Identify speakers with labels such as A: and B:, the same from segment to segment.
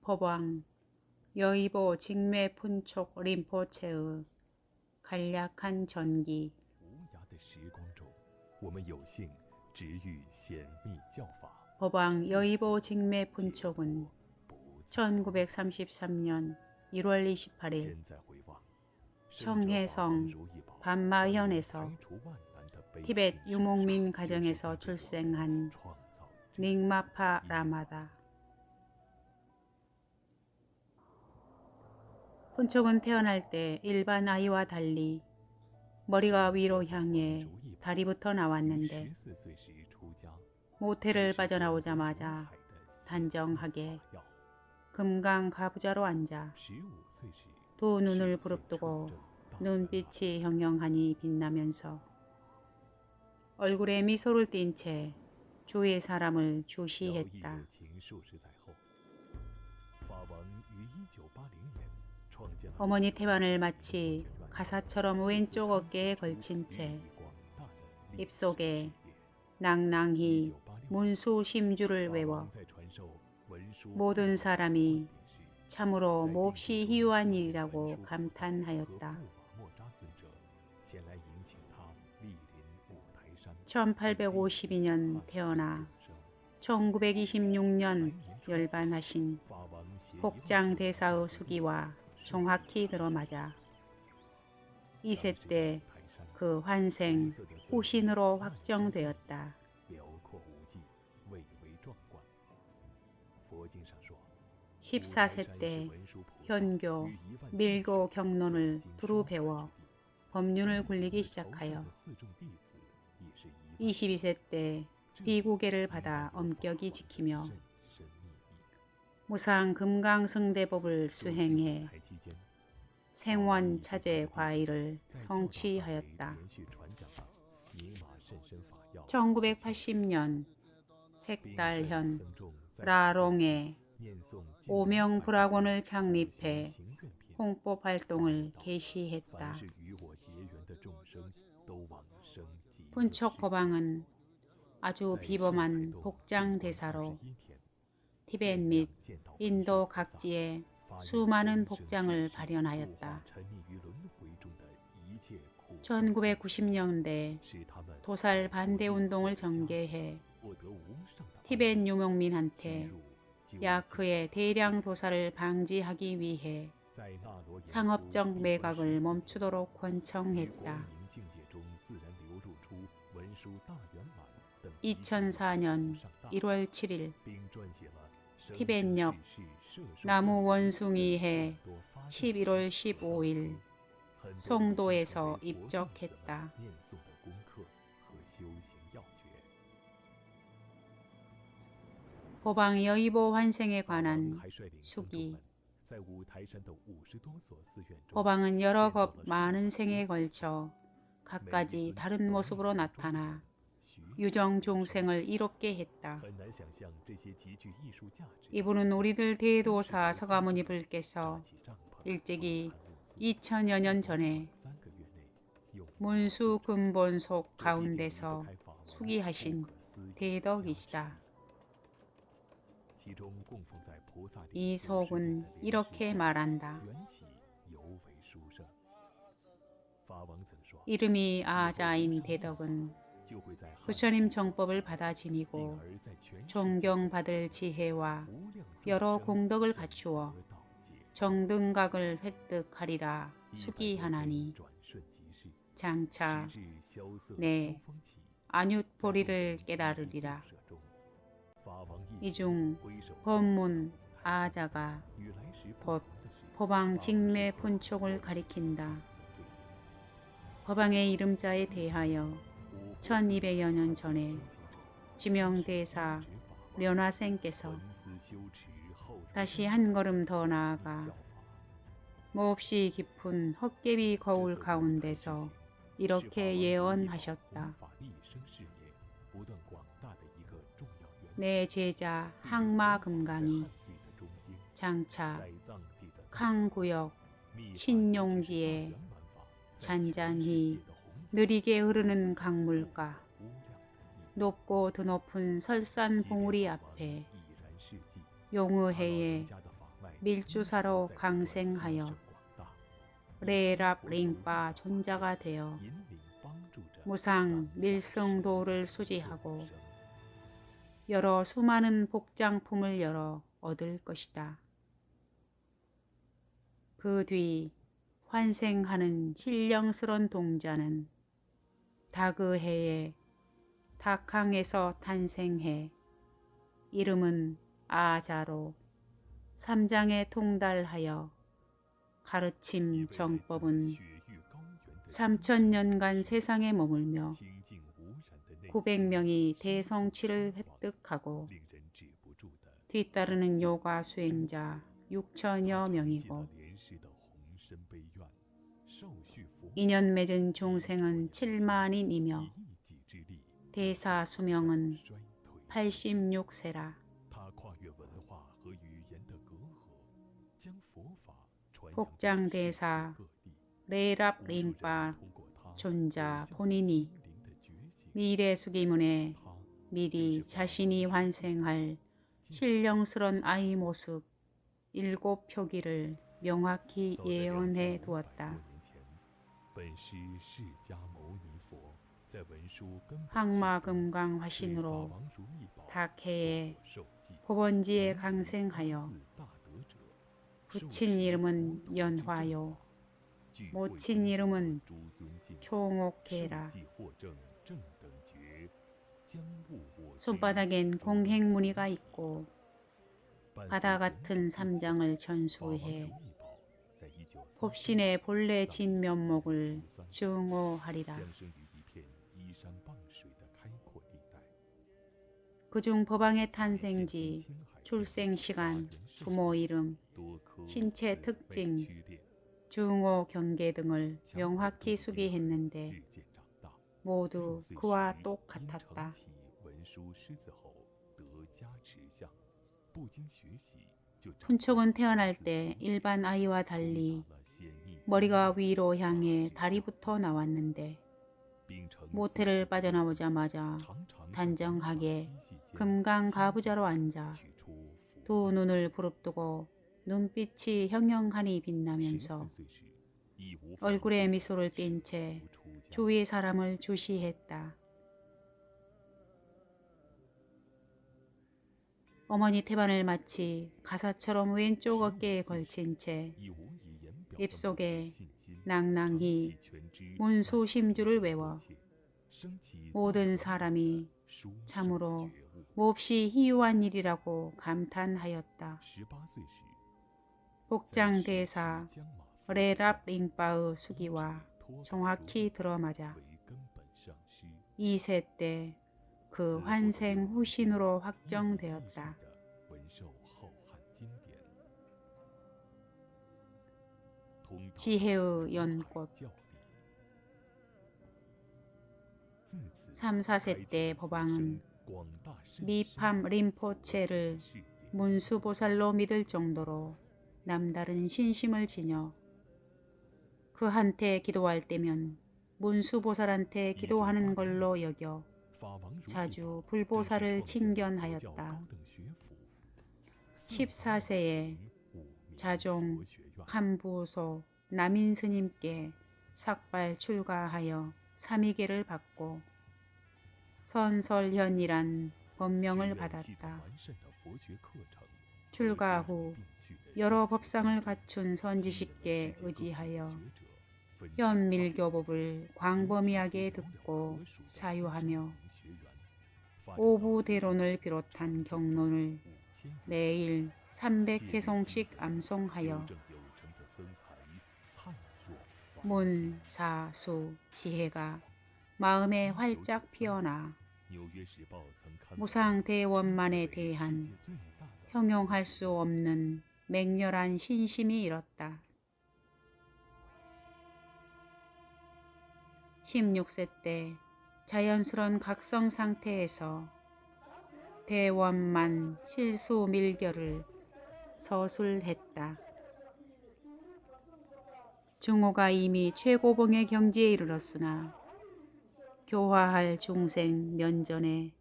A: 법왕 여의보 직매푼촉 림포체의 간략한 전기.
B: 无涯的时光中，我们有幸直遇显密教法。
A: 법왕 여의보 직매푼촉은 1933년 1월 28일
B: 现在回望，
A: 청해성 반마현에서 티벳 유목민 가정에서 출생한 닉마파 라마다. 푼촉은 태어날 때 일반 아이와 달리 머리가 위로 향해 다리부터 나왔는데 모텔을 빠져나오자마자 단정하게 금강 가부좌로 앉아 두 눈을 부릅뜨고 눈빛이 형형하니 빛나면서 얼굴에 미소를 띤 채 주위의 사람을 주시했다. 어머니 태반을 마치 가사처럼 왼쪽 어깨에 걸친 채 입속에 낭낭히 문수 심주를 외워 모든 사람이 참으로 몹시 희유한 일이라고 감탄하였다. 1852년 태어나 1926년 열반하신 복장대사의 수기와 정확히 들어맞아 2세 때 그 환생 후신으로 확정되었다. 14세 때 현교, 밀고 경론을 두루 배워 법륜을 굴리기 시작하여 22세 때 비구계를 받아 엄격히 지키며 무상 금강승대법을 수행해 생원 차제 과일을 성취하였다. 1980년 색달현 라롱에 오명불학원을 창립해 홍법 활동을 개시했다. 푼촉 법왕은 아주 비범한 복장대사로 티벳 및 인도 각지에 수많은 복장을 발현하였다. 1990년대 도살 반대운동을 전개해 티벳 유목민한테 야크의 대량 도살을 방지하기 위해 상업적 매각을 멈추도록 권청했다. 2004년 1월 7일 티벳역 나무 원숭이해 11월 15일 송도에서 입적했다. 법왕 여의보 환생에 관한 수기. 법왕은 여러 겁 많은 생에 걸쳐 각가지 다른 모습으로 나타나 유정 중생을 이롭게 했다. 이분은 우리들 대도사 서가모니 불께서 일찍이 2000여 년 전에 문수 근본속 가운데서 수기하신 대덕이시다. 이 속은 이렇게 말한다. 이름이 아자인 대덕은 부처님 정법을 받아 지니고 존경받을 지혜와 여러 공덕을 갖추어 정등각을 획득하리라 수기하나니 장차 내 안윳보리를 깨달으리라. 이중 법문 아자가 곧 법왕 직매 푼촉을 가리킨다. 법왕의 이름자에 대하여 1200여 년 전에 지명대사 련화생께서 다시 한 걸음 더 나아가 몹시 깊은 헛개비 거울 가운데서 이렇게 예언하셨다. 내 제자 항마금강이 장차 칸구역 신용지에 잔잔히 느리게 흐르는 강물가 높고 드높은 설산 봉우리 앞에 용의해에 밀주사로 강생하여 레랍 링바 존자가 되어 무상 밀승도를 수지하고 여러 수많은 복장품을 열어 얻을 것이다. 그 뒤 환생하는 신령스런 동자는 다그해에 다캉에서 탄생해 이름은 아자로 삼장에 통달하여 가르침 정법은 3000년간 세상에 머물며 900명이 대성취를 획득하고 뒤따르는 요가 수행자 6000여 명이고 인연 맺은 종생은 7만인이며 대사 수명은 86세라. 복장대사 레랍 링바 존자 본인이 미래 수기문에 미리 자신이 환생할 신령스런 아이 모습 7표기를 명확히 예언해 두었다. 항마금강 화신으로 다케의 법원지에 강생하여 부친 이름은 연화요 모친 이름은 총옥해라. 손바닥엔 공행무늬가 있고 바다 같은 삼장을 전수해 법신의 본래 진면목을 증오하리라. 그중 법왕의 탄생지, 출생시간, 부모 이름, 신체 특징, 증오 경계 등을 명확히 수기했는데 모두 그와 똑같았다. 푼촉은 태어날 때 일반 아이와 달리 머리가 위로 향해 다리부터 나왔는데 모태를 빠져나오자마자 단정하게 금강가부좌로 앉아 두 눈을 부릅뜨고 눈빛이 형형하니 빛나면서 얼굴에 미소를 띤 채 주위 사람을 주시했다. 어머니 태반을 마치 가사처럼 왼쪽 어깨에 걸친 채 입속에 낭낭히 문수심주를 외워 모든 사람이 참으로 몹시 희유한 일이라고 감탄하였다. 복장대사 레랍 링바의 수기와 정확히 들어맞아 2세 때 그 환생 후신으로 확정되었다. 지혜의 연꽃 3, 4세 때 법왕은 미팜 림포체를 문수보살로 믿을 정도로 남다른 신심을 지녀 그한테 기도할 때면 문수보살한테 기도하는 걸로 여겨 자주 불보살을 칭견하였다. 14세에 자종 간부소 남인스님께 삭발 출가하여 삼위계를 받고 선설현이란 법명을 받았다. 출가 후 여러 법상을 갖춘 선지식께 의지하여 현밀교법을 광범위하게 듣고 사유하며 오부대론을 비롯한 경론을 매일 300회송씩 암송하여 문, 사, 수, 지혜가 마음에 활짝 피어나 무상대원만에 대한 형용할 수 없는 맹렬한 신심이 일었다. 16세 때 자연스런 각성 상태에서 대원만 실수밀결을 서술했다. 증오가 이미 최고봉의 경지에 이르렀으나 교화할 중생 면전에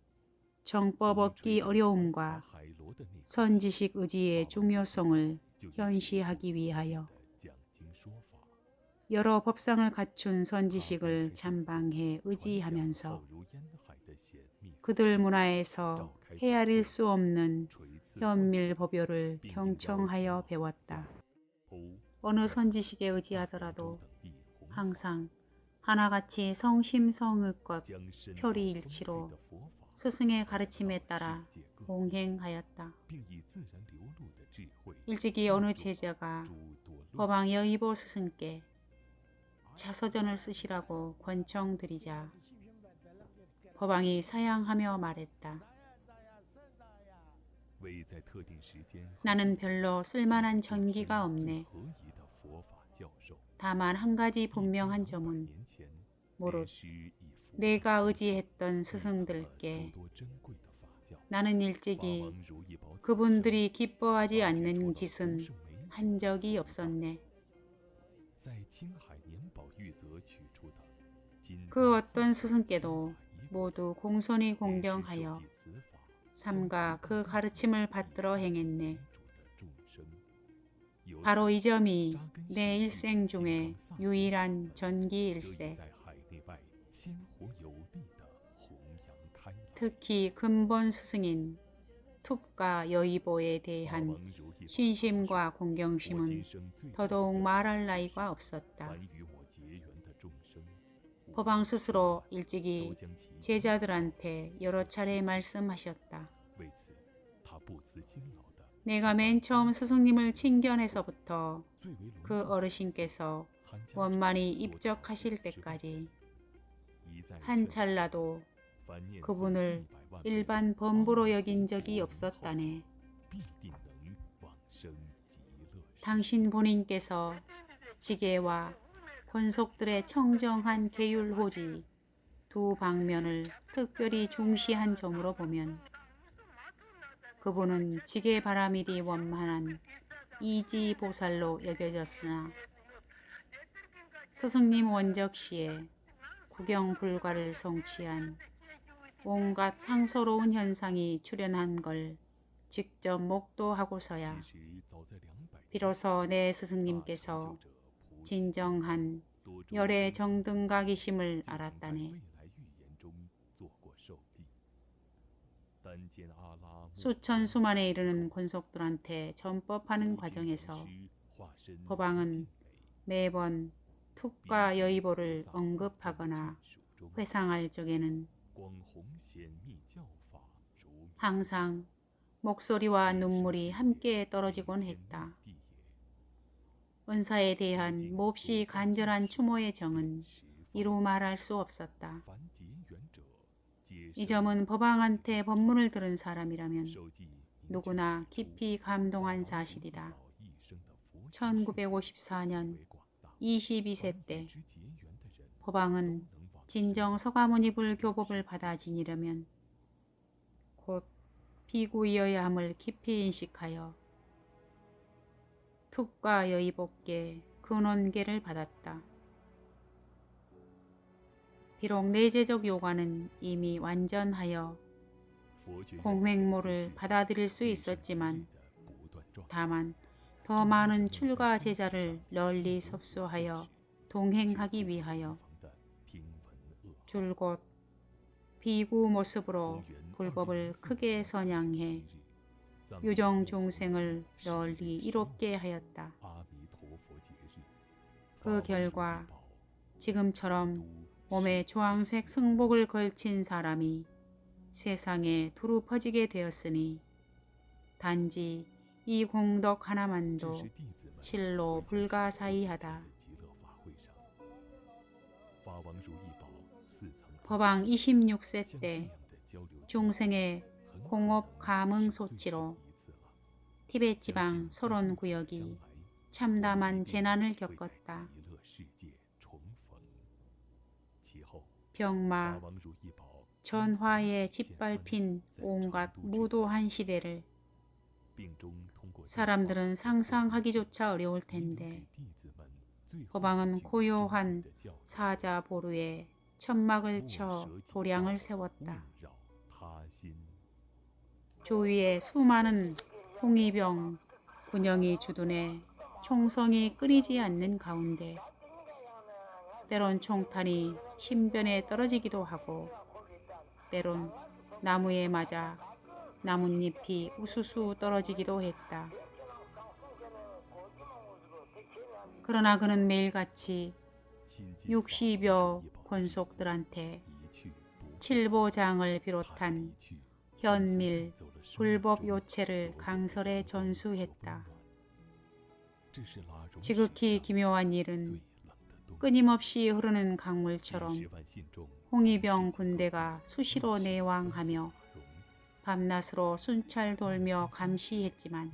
A: 정법 얻기 어려움과 선지식 의지의 중요성을 현시하기 위하여
B: 讲经说法，
A: 여러 법상을 갖춘 선지식을 참방해 의지하면서
B: 浩如烟海的显密，
A: 그들 문화에서 헤아릴 수 없는
B: 垂赐
A: 현밀법요를 경청하여 배웠다.
B: 欧
A: 어느 선지식에 의지하더라도
B: 等地弘
A: 항상 하나같이 성심성의껏
B: 将深
A: 표리일치로
B: 的佛法
A: 스승의 가르침에 따라
B: 世界各
A: 봉행하였다.
B: 并以自然流露的智慧
A: 일찍이 어느 제자가
B: 诸多论
A: 법왕 여의보 스승께 자서전을 쓰시라고 권청드리자 법왕이 사양하며 말했다.
B: 为在特定时间和
A: 나는 별로 쓸만한 전기가
B: 最
A: 없네.
B: 合宜的佛法教授。
A: 다만 한 가지
B: 毕竟
A: 분명한
B: 200
A: 점은
B: 年前
A: 무릇
B: 莲师以佛
A: 내가
B: 法
A: 의지했던
B: 立
A: 스승들께
B: 诸多珍贵的法教。
A: 나는
B: 法
A: 일찍이
B: 王如意宝此生
A: 그분들이 기뻐하지
B: 发掘出
A: 않는
B: 了
A: 짓은
B: 不胜枚举
A: 한 적이 없었네.
B: 在青海年宝玉则取出的金
A: 그
B: 刚
A: 어떤
B: 三
A: 스승께도
B: 心法仪表
A: 모두 공손히
B: 莲师
A: 공경하여
B: 收集此法
A: 삼가 그 가르침을 받들어 행했네.
B: 主的众生，由此
A: 바로 이 점이
B: 扎根
A: 내
B: 血
A: 일생
B: 液
A: 중에
B: 金刚萨
A: 유일한
B: 得以
A: 전기일세.
B: 在海内外鲜活有力的弘扬开来。
A: 특히 근본 스승인 툭가 여의보에
B: 法
A: 대한
B: 王如意宝
A: 신심과
B: 我
A: 공경심은
B: 今生最大的
A: 더더욱
B: 愿
A: 말할 나위가 없었다.
B: 凡与我结缘的众生，
A: 법왕 스스로
B: 都
A: 일찍이
B: 将其
A: 제자들한테 여러 차례 말씀하셨다.
B: 为此，他不辞辛劳的
A: 내가 맨 처음 스승님을 친견해서부터
B: 最为隆
A: 그
B: 重
A: 어르신께서
B: 参加
A: 원만히 입적하실 때까지
B: 一再
A: 한
B: 劝
A: 찰나도
B: 凡念诵
A: 그분을
B: 100万遍
A: 일반 범부로 여긴 적이 없었다네.
B: 必定能往生极乐世。
A: 당신 본인께서 지게와 권속들의 청정한 계율호지 두 방면을 특별히 중시한 점으로 보면 그분은 지게 바라밀이 원만한 이지보살로 여겨졌으나 스승님 원적 시에 구경 불가를 성취한 온갖 상서로운 현상이 출현한 걸 직접 목도하고서야
B: 其实早在200年
A: 비로소 내
B: 大成
A: 스승님께서
B: 就者菩提
A: 진정한
B: 多诸
A: 열의
B: 菩萨
A: 정등각이심을
B: 就曾在
A: 알았다네.
B: 未来预言中做过受记。但见阿拉木
A: 수천 수만에 이르는 권속들한테 전법하는
B: 无尽
A: 과정에서
B: 莲师化身
A: 법왕은
B: 无尽美
A: 매번
B: 并
A: 툭과
B: 以
A: 여의보를
B: 菩萨四正
A: 언급하거나
B: 眷属中
A: 회상할 적에는
B: 光弘显密教法如明
A: 항상 목소리와
B: 莲师
A: 눈물이
B: 是
A: 함께 떨어지곤
B: 天
A: 했다.
B: 地也
A: 은사에 대한 몹시 간절한 추모의 정은
B: 十
A: 이루 말할 수 없었다.
B: 凡结缘者，皆
A: 이
B: 是
A: 점은 법왕한테 법문을 들은 사람이라면
B: 受记明确
A: 누구나
B: 指出
A: 깊이
B: 法
A: 감동한
B: 王如意
A: 사실이다.
B: 宝一生的佛系
A: 1954년
B: 极为广大，
A: 22세
B: 凡
A: 때
B: 与之结缘的人，
A: 법왕은
B: 都能往生
A: 진정 서가모니불 교법을 받아 지니려면 곧 비구이어야 함을 깊이 인식하여 툭과 여의복계 근원계를 받았다. 비록 내재적 요관은 이미 완전하여
B: 佛学院的
A: 공획모를
B: 讲解
A: 받아들일 수
B: 日新月异
A: 있었지만
B: 地不断壮大
A: 다만 더 많은 출가 제자를 널리 섭수하여 동행하기 위하여
B: 方的听闻恶
A: 줄곧 비구 모습으로 불법을 크게 선양해 유정 종생을 널리 이롭게 하였다.
B: 阿弥陀佛节日，
A: 그 결과
B: 法王如意宝
A: 지금처럼
B: 都
A: 몸에 주황색 승복을 걸친 사람이 세상에 두루 퍼지게 되었으니 단지 이 공덕
B: 这
A: 하나만도
B: 是弟子们
A: 실로
B: 会在极乐
A: 불가사의하다.
B: 极乐法会上，法王如意宝似曾
A: 법왕
B: 像
A: 26세
B: 这
A: 때
B: 样的交流
A: 중생의
B: 很可
A: 공업
B: 能
A: 감응
B: 是最后
A: 소치로
B: 一次了。
A: 티베트
B: 相
A: 지방
B: 信在
A: 소론
B: 不久的将
A: 구역이
B: 来，
A: 참담한
B: 我们一定
A: 재난을
B: 会在
A: 겪었다.
B: 极乐世界重逢。其后，法
A: 병마,
B: 王如意宝
A: 전화에 짓밟힌 온갖 무도한 시대를
B: 病中通过
A: 사람들은 상상하기조차 어려울 텐데 법왕은 고요한 사자 보루에 천막을 쳐 도량을 세웠다. 주위에 수많은 홍위병, 군영이 주둔해 총성이 끊이지 않는 가운데 때론 총탄이 신변에 떨어지기도 하고 때론 나무에 맞아 나뭇잎이 우수수 떨어지기도 했다. 그러나 그는 매일같이 60여 권속들한테 칠보장을 비롯한 현밀, 불법 요체를 강설에 전수했다. 지극히 기묘한 일은 끊임없이 흐르는 강물처럼 홍위병 군대가 수시로 내왕하며 밤낮으로 순찰 돌며 감시했지만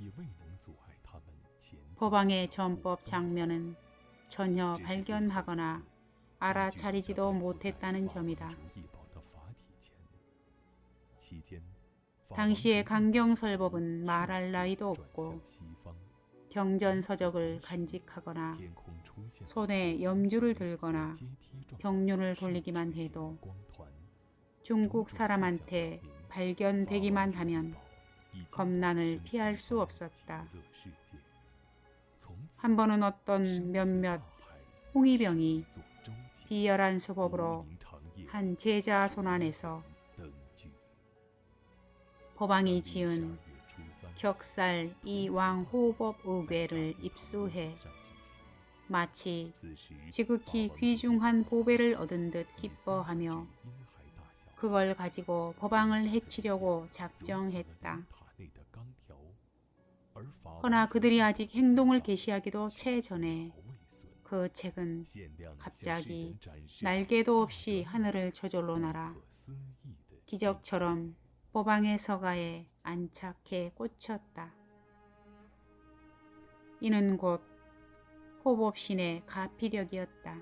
A: 법왕의 전법 장면은 전혀 발견하거나 알아차리지도 못했다는 점이다. 당시의 강경설법은 말할 나위도 없고 경전서적을 간직하거나 손에 염주를 들거나 경륜을 돌리기만 해도 중국 사람한테 발견되기만 하면 겁난을 피할 수 없었다. 한 번은 어떤 몇몇 홍위병이 비열한 수법으로 한 제자 손안에서 법왕이 지은 격살 이왕호법 의궤를 입수해 마치 지극히 귀중한 보배를 얻은 듯 기뻐하며 그걸 가지고 법왕을 해치려고 작정했다. 허나 그들이 아직 행동을 개시하기도 채 전에 그 책은 갑자기 날개도 없이 하늘을 저절로 날아 기적처럼 법왕의 서가에 안착해 꽂혔다. 이는 곧 호법신의 가피력이었다.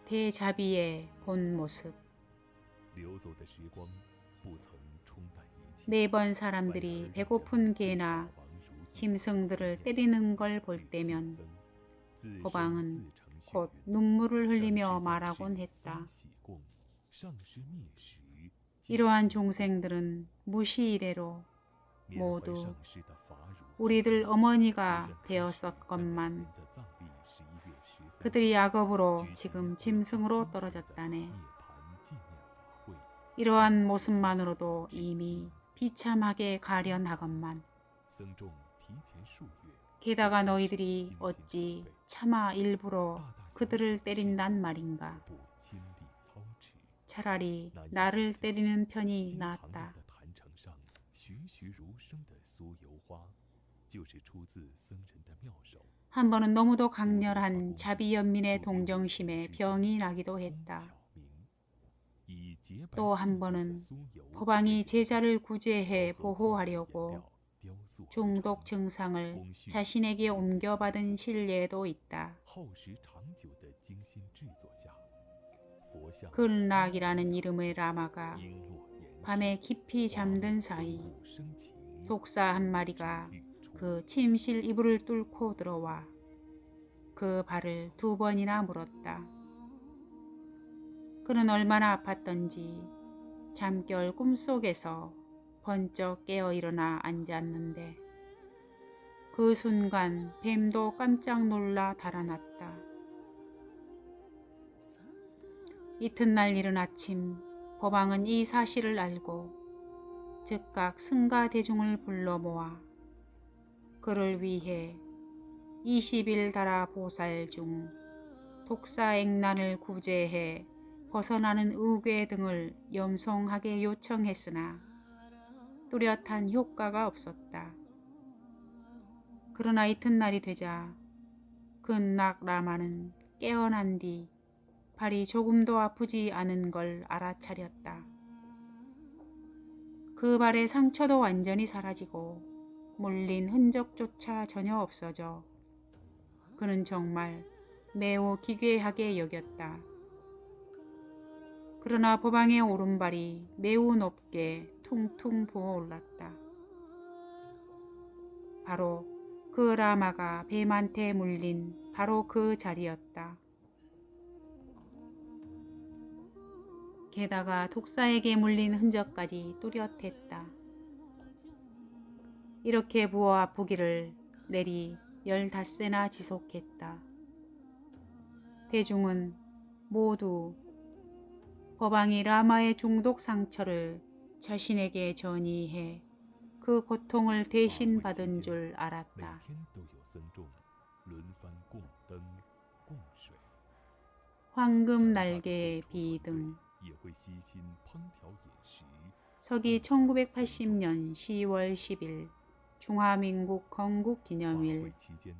A: 대자비의 본 모습. 매번 사람들이 배고픈 개나 짐승들을 때리는 걸 볼 때면 법왕은 곧 눈물을 흘리며 말하곤 했다. 이러한 종생들은 무시 이래로 모두 우리들 어머니가 되었었건만 그들이 악업으로 지금 짐승으로 떨어졌다네. 이러한 모습만으로도 이미 비참하게 가련하건만 게다가 너희들이 어찌 차마 일부러 그들을 때린단 말인가. 차라리 나를 때리는 편이 낫다. 한 번은 너무도 강렬한 자비연민의 동정심에 병이 나기도 했다. 또 한 번은 법왕이 제자를 구제해 보호하려고 중독 증상을 자신에게 옮겨받은 신례도 있다. 근락이라는 이름의 라마가 밤에 깊이 잠든 사이 독사 한 마리가 그 침실 이불을 뚫고 들어와 그 발을 2번이나 물었다. 그는 얼마나 아팠던지 잠결 꿈속에서 번쩍 깨어 일어나 앉았는데 그 순간 뱀도 깜짝 놀라 달아났다. 이튿날 이른 아침 법왕은 이 사실을 알고 즉각 승가 대중을 불러 모아 그를 위해 20일 달아 보살 중 독사액난을 구제해 벗어나는 의궤 등을 염송하게 요청했으나 뚜렷한 효과가 없었다. 그러나 이튿날이 되자 근락 라마는 깨어난 뒤 발이 조금도 아프지 않은 걸 알아차렸다. 그 발의 상처도 완전히 사라지고 물린 흔적조차 전혀 없어져 그는 정말 매우 기괴하게 여겼다. 그러나 법왕의 오른발이 매우 높게 퉁퉁 부어올랐다. 바로 그 라마가 뱀한테 물린 바로 그 자리였다. 게다가 독사에게 물린 흔적까지 뚜렷했다. 이렇게 부어 아프기를 내리 15세나 지속했다. 대중은 모두 법왕이 라마의 중독 상처를 자신에게 전이해 그 고통을 대신 받은 줄
B: 每
A: 알았다.
B: 天都有僧众轮番供灯、供水，
A: 황금
B: 想法的
A: 날개의
B: 后厨团队
A: 비등.
B: 也会悉心烹调饮食。
A: 서기 1980년 10월 10일 중화민국
B: 法
A: 건국기념일
B: 会期间，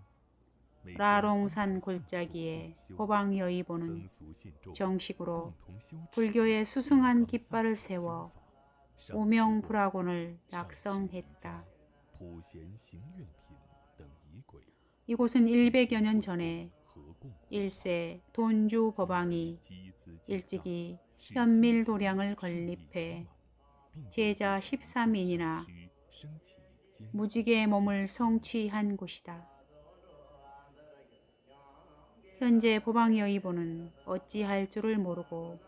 B: 每天
A: 라롱산
B: 安排僧众
A: 골짜기에
B: 共修，
A: 법왕여의보는
B: 僧俗信众
A: 정식으로
B: 共同修持
A: 불교의
B: 金
A: 수승한
B: 刚
A: 깃발을
B: 藏
A: 세워
B: 心法，
A: 오명불화곤을
B: 上师
A: 약성했다.
B: 普贤行愿品等仪轨，
A: 이곳은 100여 년
B: 进行
A: 전에
B: 合供
A: 1세 돈주 법왕이
B: 积资建道，
A: 일찍이
B: 使
A: 현밀도량을
B: 信心顺利
A: 건립해
B: 圆满，并
A: 제자
B: 就
A: 13인이나
B: 上师升起坚
A: 무지개 몸을 성취한 곳이다. 현재 법왕여의보는 어찌할 줄을 모르고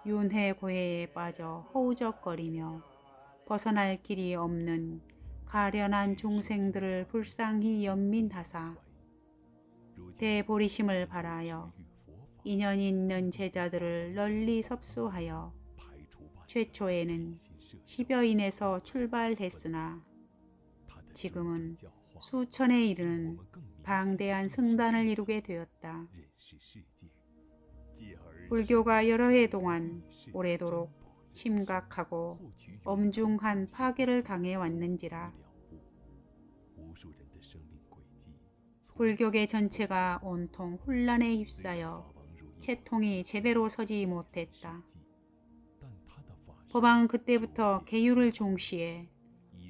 A: 윤회고해에 빠져 허우적거리며 벗어날 길이 없는 가련한 중생들을 불쌍히 연민하사 대보리심을 발하여 인연 있는 제자들을 널리 섭수하여 최초에는 10여인에서 출발했으나 지금은 수천에 이르는 방대한 승단을 이루게 되었다. 불교가 여러 해 동안 오래도록 심각하고 엄중한 파괴를 당해왔는지라 불교계 전체가 온통 혼란에 휩싸여 채통이 제대로 서지 못했다. 법왕은 그때부터 계율을 종시해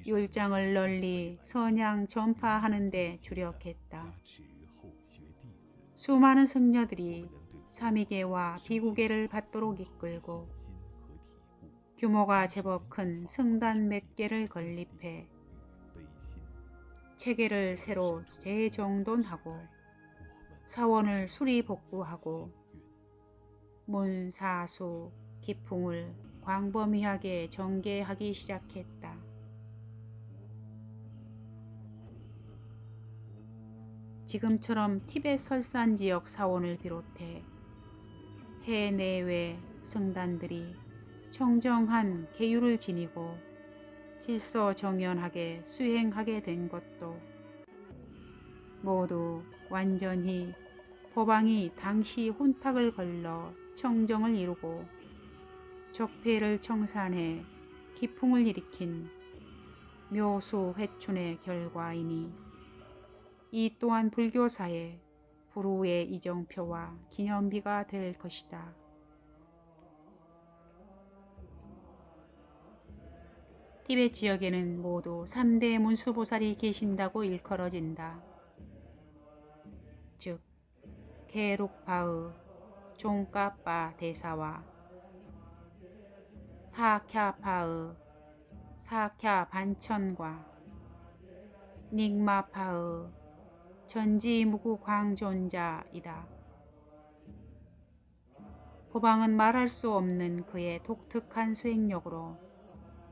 A: 율장을 널리 선양 전파하는 데 주력했다. 수많은 승려들이 삼위계와 비구계를 받도록 이끌고 규모가 제법 큰 승단 몇 개를 건립해 체계를 새로 재정돈하고 사원을 수리복구하고 문사수 기풍을 광범위하게 전개하기 시작했다. 지금처럼 티베트 설산 지역 사원을 비롯해 해내외 승단들이 청정한 계율을 지니고 질서정연하게 수행하게 된 것도 모두 완전히 법왕이 당시 혼탁을 걸러 청정을 이루고 적폐를 청산해 기풍을 일으킨 묘수회춘의 결과이니 이 또한 불교사의 불후의 이정표와 기념비가 될 것이다. 티베트 지역에는 모두 3대 문수보살이 계신다고 일컬어진다. 즉 게룩파의 종가빠 대사와 사캬파의 사캬 반천과 닉마파의 전지무구 광존자이다. 법왕은 말할 수 없는 그의 독특한 수행력으로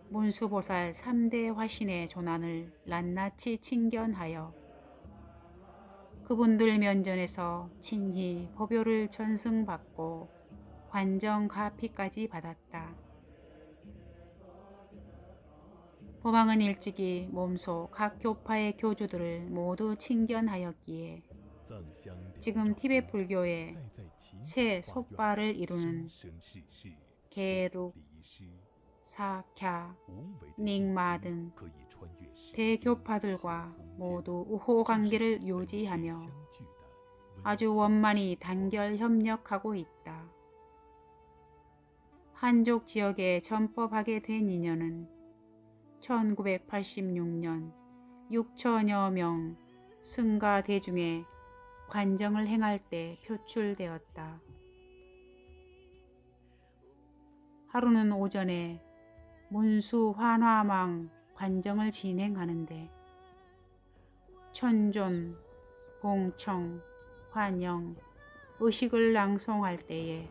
A: 문수보살 3대 화신의 조난을 낱낱이 친견하여 그분들 면전에서 친히 법요를 전승받고 관정가피까지 받았다. 법왕은 일찍이 몸소 각 교파의 교주들을 모두 친견하였기에 지금 티베트 불교의 새 속바를 이루는 게룩, 사캬, 닉마 등 대교파들과 모두 우호관계를 유지하며 아주 원만히 단결 협력하고 있다. 한족 지역에 전법하게 된 인연은 1986년 6천여 명 승가 대중에 관정을 행할 때 표출되었다. 하루는 오전에 문수 환화망 관정을 진행하는데 천존, 봉청, 환영, 의식을 낭송할 때에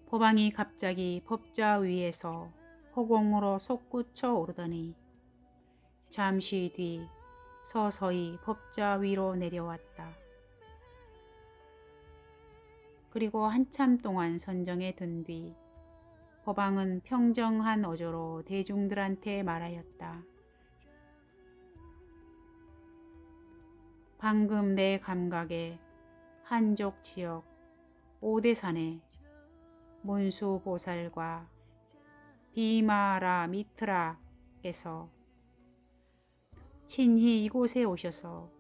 A: 법왕이 갑자기 법좌 위에서 허공으로 솟구쳐 오르더니 잠시 뒤 서서히 법좌 위로 내려왔다. 그리고 한참 동안 선정에 든 뒤 법왕은 평정한 어조로 대중들한테 말하였다. 방금 내 감각에 한족 지역 오대산에 몬수보살과 비마라미트라께서 친히 이곳에 오셔서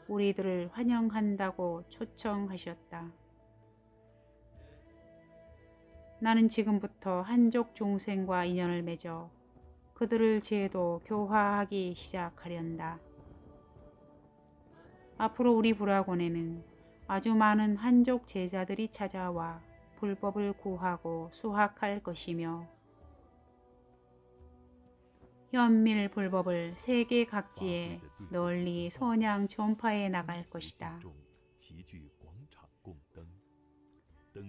A: 우리들을 환영한다고 초청하셨다. 나는 지금부터 한족 중생과 인연을 맺어 그들을 제도 교화하기 시작하련다. 앞으로 우리 불화곤에는 아주 많은 한족 제자들이 찾아와 불법을 구하고 수학할 것이며 현밀 불법을 세계 각지에 널리 선양 전파해 나갈 것이다.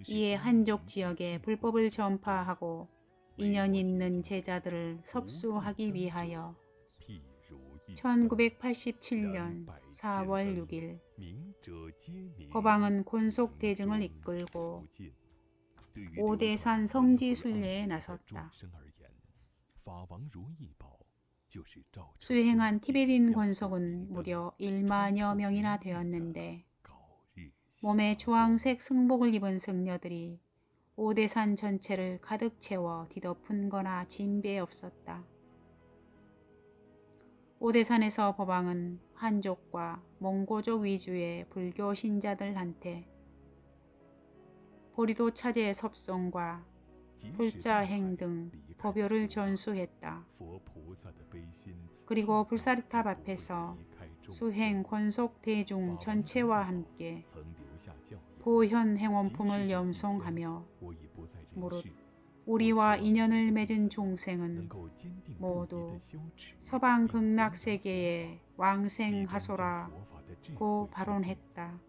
A: 이에 한족 지역에 불법을 전파하고 인연 있는 제자들을 섭수하기 위하여 1987년 4월 6일 법왕은 곤속대증을 이끌고 오대산 성지순례에 나섰다. 수행한 티베린 권속은 무려 1만여 명이나 되었는데 몸에 주황색 승복을 입은 승려들이 오대산 전체를 가득 채워 뒤덮은 거나 진배 없었다. 오대산에서 법왕은 한족과 몽고족 위주의 불교 신자들한테 보리도 차제 섭송과 불자행 등 법요를 전수했다. 그리고 불사르탑 앞에서 수행 권속 대중 전체와 함께 보현 행원품을 염송하며 무릇 우리와 인연을 맺은 종생은 모두 서방 극락세계에 왕생하소라 고 발언했다.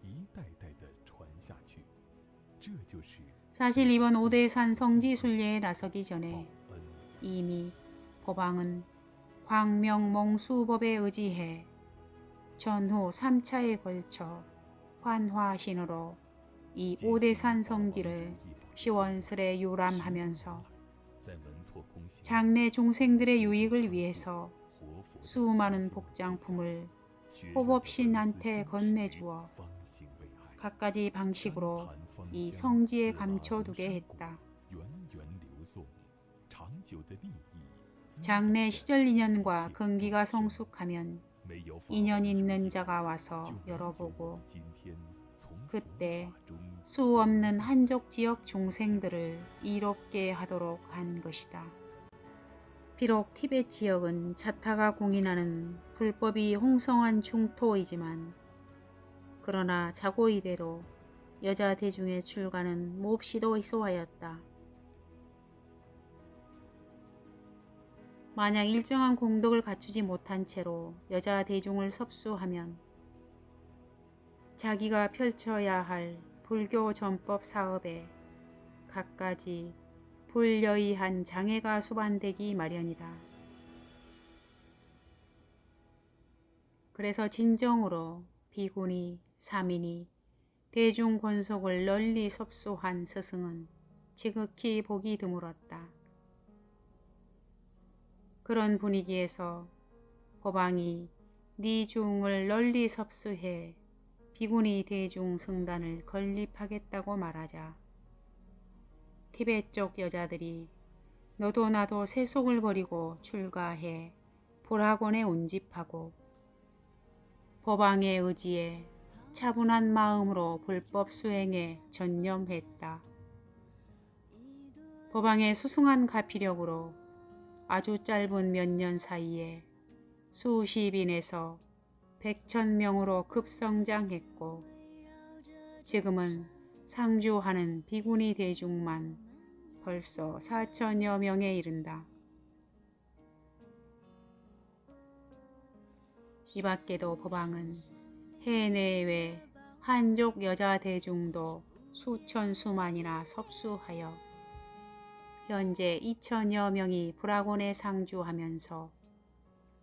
A: 사실 이번 오대산 성지순례에 나서기 전에 이미 법왕은 광명몽수법에 의지해 전후 3차에 걸쳐 환화신으로 이 오대산 성지를 시원스레 유람하면서 장래 종생들의 유익을 위해서 수많은 복장품을 호법신한테 건네주어 갖가지 방식으로 이 성지에 감춰두게 했다. 장래 시절 인연과 근기가 성숙하면 인연 있는 자가 와서 열어보고 그때 수 없는 한족 지역 중생들을 이롭게 하도록 한 것이다. 비록 티베트 지역은 자타가 공인하는 불법이 홍성한 중토이지만 그러나 자고 이래로 여자 대중의 출가는 몹시도 희소하였다. 만약 일정한 공덕을 갖추지 못한 채로 여자 대중을 섭수하면 자기가 펼쳐야 할 불교 전법 사업에 갖가지 불여의한 장애가 수반되기 마련이다. 그래서 진정으로 비구니, 사민이, 대중권속을 널리 섭수한 스승은 지극히 보기 드물었다. 그런 분위기에서 법왕이 니중을 널리 섭수해 비구니 대중 승단을 건립하겠다고 말하자 티베트 쪽 여자들이 너도 나도 세속을 버리고 출가해 불화곤에 운집하고 법왕의 의지에 차분한 마음으로 불법 수행에 전념했다. 법왕의 수승한 가피력으로 아주 짧은 몇 년 사이에 수십인에서 100,000명으로 급성장했고 지금은 상주하는 비구니 대중만 벌써 4,000여 명에 이른다. 이 밖에도 법왕은 해내외 한족 여자 대중도 수천 수만이나 섭수하여 현재 2천여 명이 불학원에 상주하면서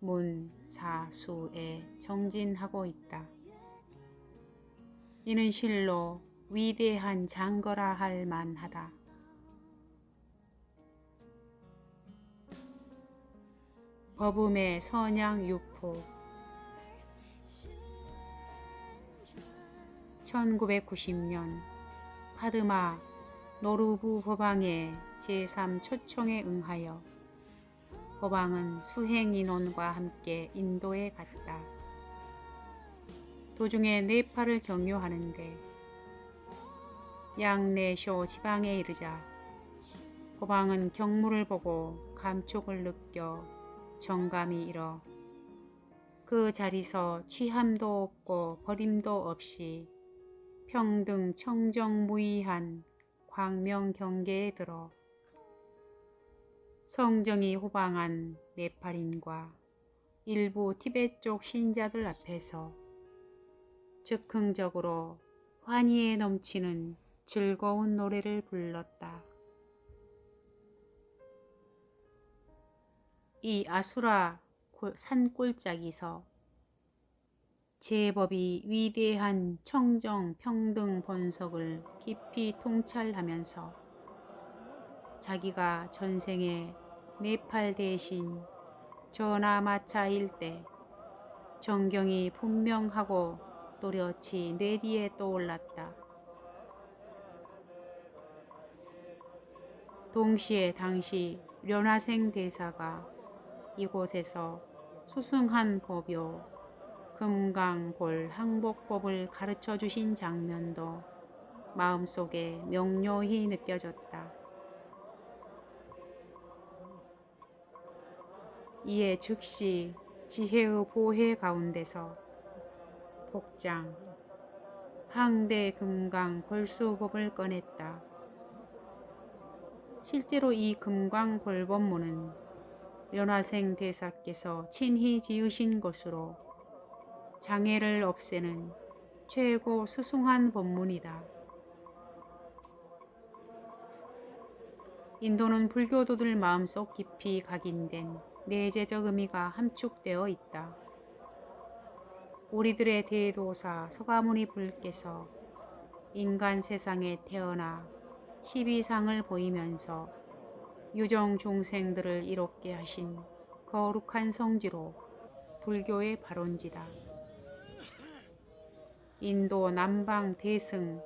A: 문사수에 정진하고 있다. 이는 실로 위대한 장거라 할 만하다. 법음의 선양 유포 1990년 파드마 노르부 법왕의 제3초청에 응하여 법왕은 수행 인원과 함께 인도에 갔다. 도중에 네팔을 경유하는데 양내쇼 지방에 이르자 법왕은 경무를 보고 감촉을 느껴 정감이 일어 그 자리서 취함도 없고 버림도 없이 평등 청정무의한 광명경계에 들어 성정이 호방한 네팔인과 일부 티베트 쪽 신자들 앞에서 즉흥적으로 환희에 넘치는 즐거운 노래를 불렀다. 이 아수라 산골짜기서 제법이 위대한 청정 평등 본석을 깊이 통찰하면서 자기가 전생에 네팔 대신 전하마차일 때 정경이 분명하고 또렷이 뇌리에 떠올랐다. 동시에 당시 련화생 대사가 이곳에서 수승한 법요 금강골 항복법을 가르쳐 주신 장면도 마음속에 명료히 느껴졌다. 이에 즉시 지혜의 보혜 가운데서 복장 항대 금강 골수법을 꺼냈다. 실제로 이 금강골법문은 련화생 대사께서 친히 지으신 것으로 장애를 없애는 최고 수승한 법문이다. 인도는 불교도들 마음속 깊이 각인된 내재적 의미가 함축되어 있다. 우리들의 대도사 서가모니 불께서 인간 세상에 태어나 12상을 보이면서 유정 중생들을 이롭게 하신 거룩한 성지로 불교의 발원지다. 인도 남방 대승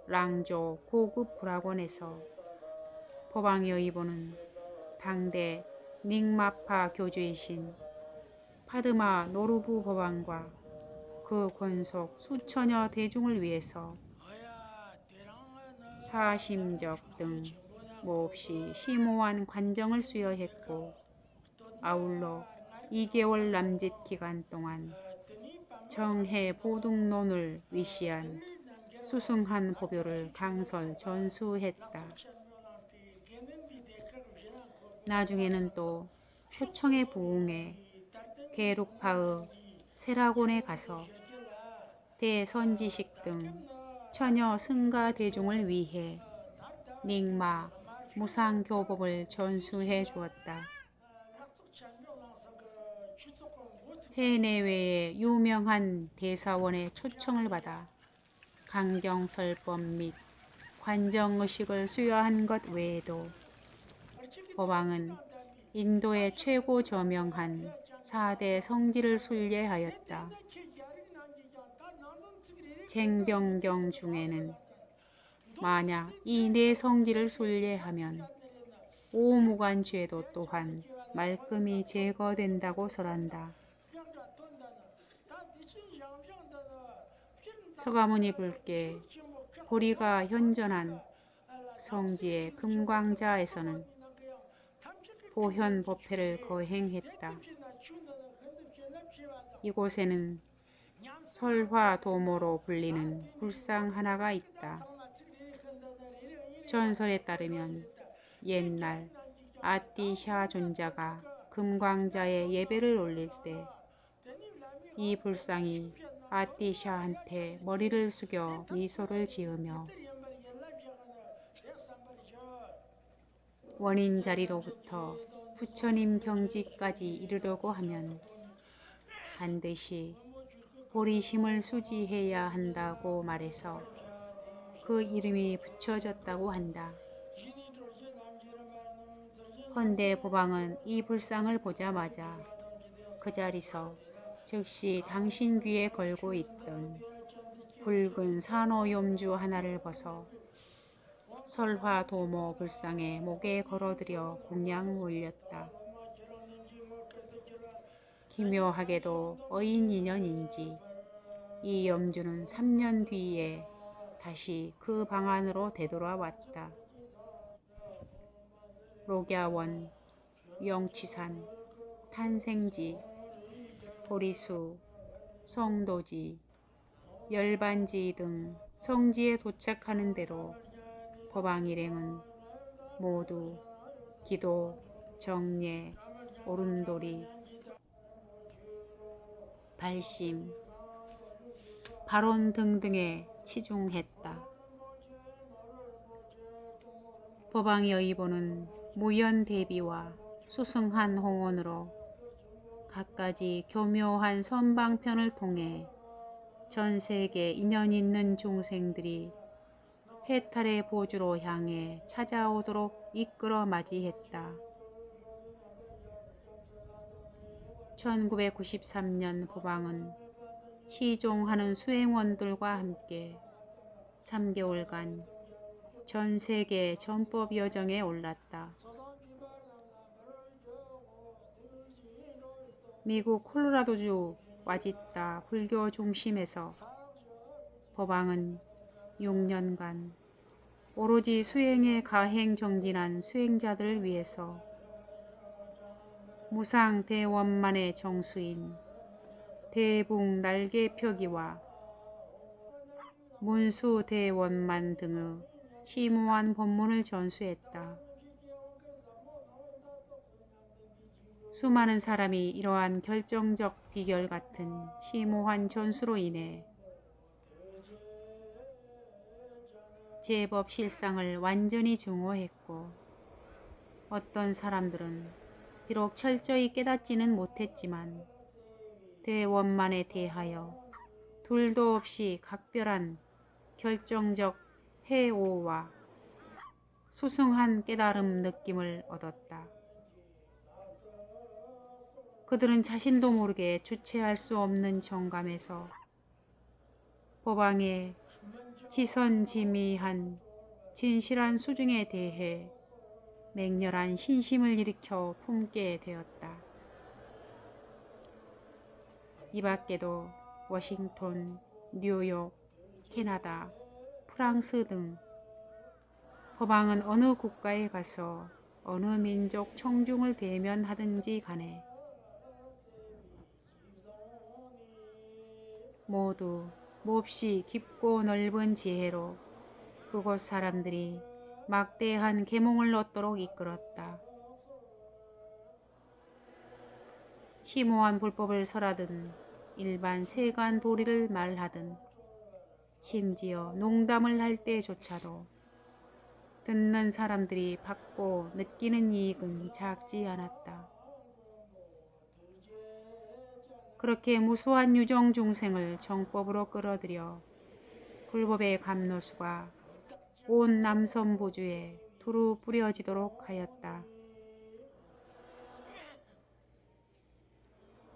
A: 랑조 고급 불학원에서 법왕여의보는 당대 닉마파 교주이신 파드마 노르부 법왕과 그 권속 수천여 대중을 위해서 사심적 등 몹시 심오한 관정을 수여했고 아울러 2개월 남짓 기간 동안 정해 보등론을 위시한 수승한 법요를 강설 전수했다. 나중에는 또 초청에 부응해 게룩파의 세라곤에 가서 대선지식 등 처녀 승가 대중을 위해 닉마 무상교법을 전수해 주었다. 해내외의 유명한 대사원의 초청을 받아 강경설법 및 관정의식을 수여한 것 외에도 법왕은 인도의 최고 저명한 4대 성지를 순례하였다. 쟁병경 중에는 만약 이 네 성지를 순례하면 오무관 죄도 또한 말끔히 제거된다고 설한다. 서가모니 불께 보리가 현존한 성지의 금광자에서는 보현 법회를 거행했다. 이곳에는 설화도모로 불리는 불상 하나가 있다. 전설에 따르면 옛날 아띠샤 존자가 금광자의 예배를 올릴 때 이 불상이 아띠샤한테 머리를 숙여 미소를 지으며 원인 자리로부터 부처님 경지까지 이르려고 하면 반드시 보리심을 수지해야 한다고 말해서 그 이름이 붙여졌다고 한다. 헌데 보방은 이 불상을 보자마자 그 자리서 즉시 당신 귀에 걸고 있던 붉은 산호염주 하나를 벗어 설화도모 불상의 목에 걸어들여 공양 올렸다. 기묘하게도 어인 인연인지 이 염주는 3년 뒤에 다시 그 방 안으로 되돌아왔다. 록야원, 영취산, 탄생지, 보리수, 성도지, 열반지 등 성지에 도착하는 대로 법왕 일행은 모두 기도, 정례, 오른도리, 발심, 발언 등등에 치중했다. 법왕 여의보는 무연 대비와 수승한 홍언으로 갖가지 교묘한 선방편을 통해 전 세계 인연 있는 중생들이 해탈의 보주로 향해 찾아오도록 이끌어 맞이했다. 1993년 법왕은 시종하는 수행원들과 함께 3개월간 전 세계 전법 여정에 올랐다. 미국 콜로라도주 와지타 불교 중심에서 법왕은 6년간 오로지 수행에 가행 정진한 수행자들을 위해서 무상 대원만의 정수인 대붕 날개펴기와 문수 대원만 등의 심오한 법문을 전수했다. 수많은 사람이 이러한 결정적 비결 같은 심오한 전수로 인해 제법 실상을 완전히 증오했고 어떤 사람들은 비록 철저히 깨닫지는 못했지만 대원만에 대하여 둘도 없이 각별한 결정적 해오와 수승한 깨달음 느낌을 얻었다. 그들은 자신도 모르게 주체할 수 없는 정감에서 법왕의 지선지미한 진실한 수중에 대해 맹렬한 신심을 일으켜 품게 되었다. 이 밖에도 워싱턴, 뉴욕, 캐나다, 프랑스 등 법왕은 어느 국가에 가서 어느 민족 청중을 대면하든지 간에 모두 몹시 깊고 넓은 지혜로 그곳 사람들이 막대한 계몽을 얻도록 이끌었다. 심오한 불법을 설하든 일반 세간 도리를 말하든 심지어 농담을 할 때조차도 듣는 사람들이 받고 느끼는 이익은 작지 않았다. 그렇게 무수한 유정 중생을 정법으로 끌어들여 불법의 감로수가 온 남선부주에 두루 뿌려지도록 하였다.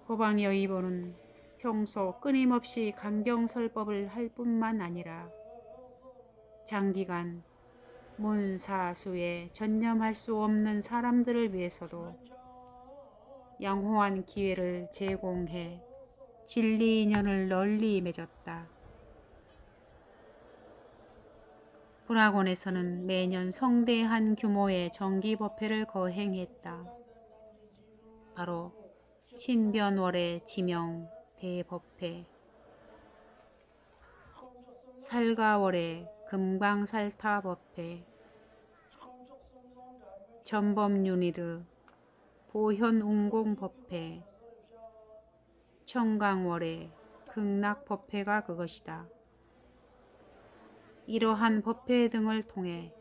A: 법왕 여의보는 평소 끊임없이 강경설법을 할 뿐만 아니라 장기간 문사수에 전념할 수 없는 사람들을 위해서도 양호한 기회를 제공해 진리 인연을 널리 맺었다. 불학원에서는 매년 성대한 규모의 정기법회를 거행했다. 바로 신변월의 지명 대법회, 살가월의 금강살타법회, 전범윤희르 보현운공법회, 청강월의 극락법회가 그것이다. 이러한 법회 등을 통해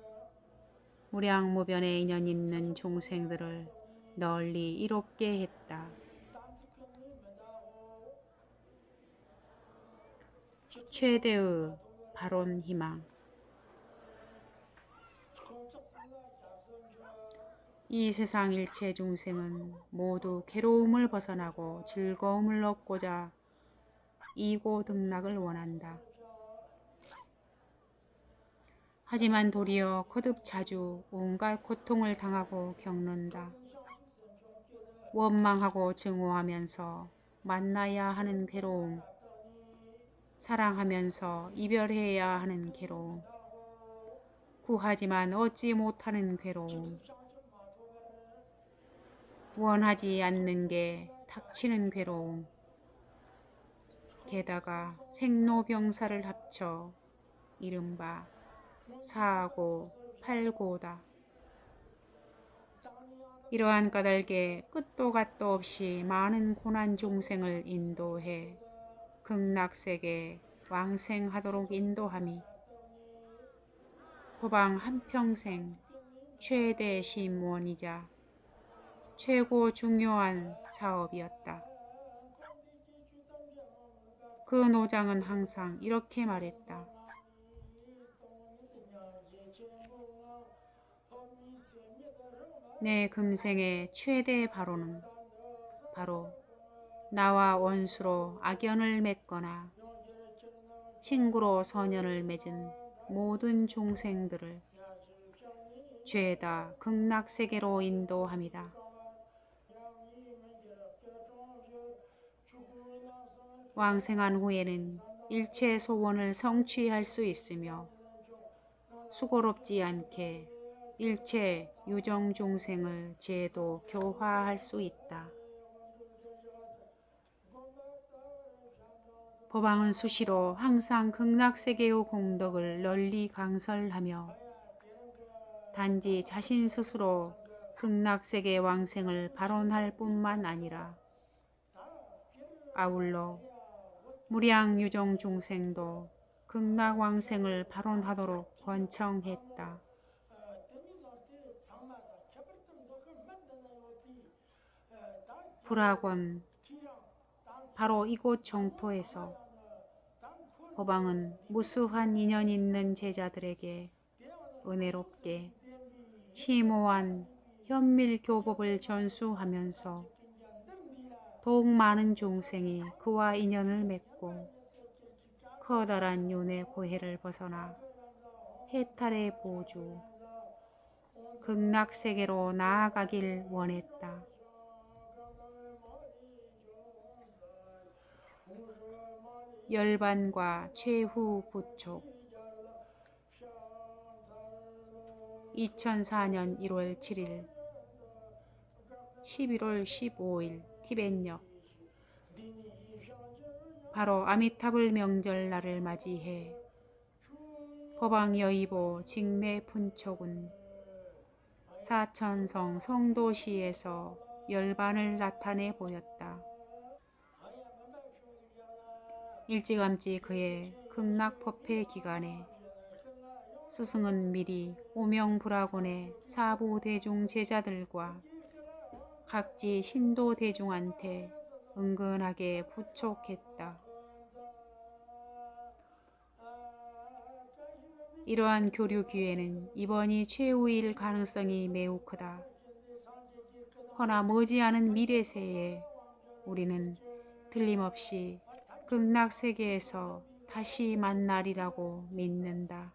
A: 무량무변의 인연 있는 중생들을 널리 이롭게 했다. 최대의 바론 희망. 이 세상 일체 중생은 모두 괴로움을 벗어나고 즐거움을 얻고자 이고등락을 원한다. 하지만 도리어 거듭 자주 온갖 고통을 당하고 겪는다. 원망하고 증오하면서 만나야 하는 괴로움, 사랑하면서 이별해야 하는 괴로움, 구하지만 얻지 못하는 괴로움, 원하지 않는 게 닥치는 괴로움, 게다가 생로병사를 합쳐 이른바 사고, 팔고다. 이러한 까닭에 끝도 갓도 없이 많은 고난 중생을 인도해 극락세계 왕생하도록 인도함이 법왕 한평생 최대 심원이자 최고 중요한 사업이었다. 그 노장은 항상 이렇게 말했다. 내 금생의 최대 바로는 바로 나와 원수로 악연을 맺거나 친구로 선연을 맺은 모든 중생들을 죄다 극락세계로 인도함이다. 왕생한 후에는 일체 소원을 성취할 수 있으며 수고롭지 않게 일체 유정 중생을 제도 교화할 수 있다. 법왕은 수시로 항상 극락세계의 공덕을 널리 강설하며 단지 자신 스스로 극락세계 왕생을 발언할 뿐만 아니라 아울러 무량 유정 중생도 극락왕생을 발언하도록 권청했다. 불학원, 바로 이곳 정토에서 법왕은 무수한 인연 있는 제자들에게 은혜롭게 심오한 현밀교법을 전수하면서 더욱 많은 중생이 그와 인연을 맺고 커다란 윤회 고해를 벗어나 해탈의 보주, 극락세계로 나아가길 원했다. 열반과 최후 부촉. 2004년 1월 7일 11월 15일 티벳역. 바로 아미타불 명절날을 맞이해 법왕 여의보 직매 분촉은 사천성 성도시에서 열반을 나타내 보였다. 일찌감치 그의 극락법회 기간에 스승은 미리 오명불학원의 사부대중 제자들과 각지 신도대중한테 은근하게 부촉했다. 이러한 교류 기회는 이번이 최후일 가능성이 매우 크다. 허나 머지않은 미래세에 우리는 틀림없이 극락세계에서 다시 만나리라고 믿는다.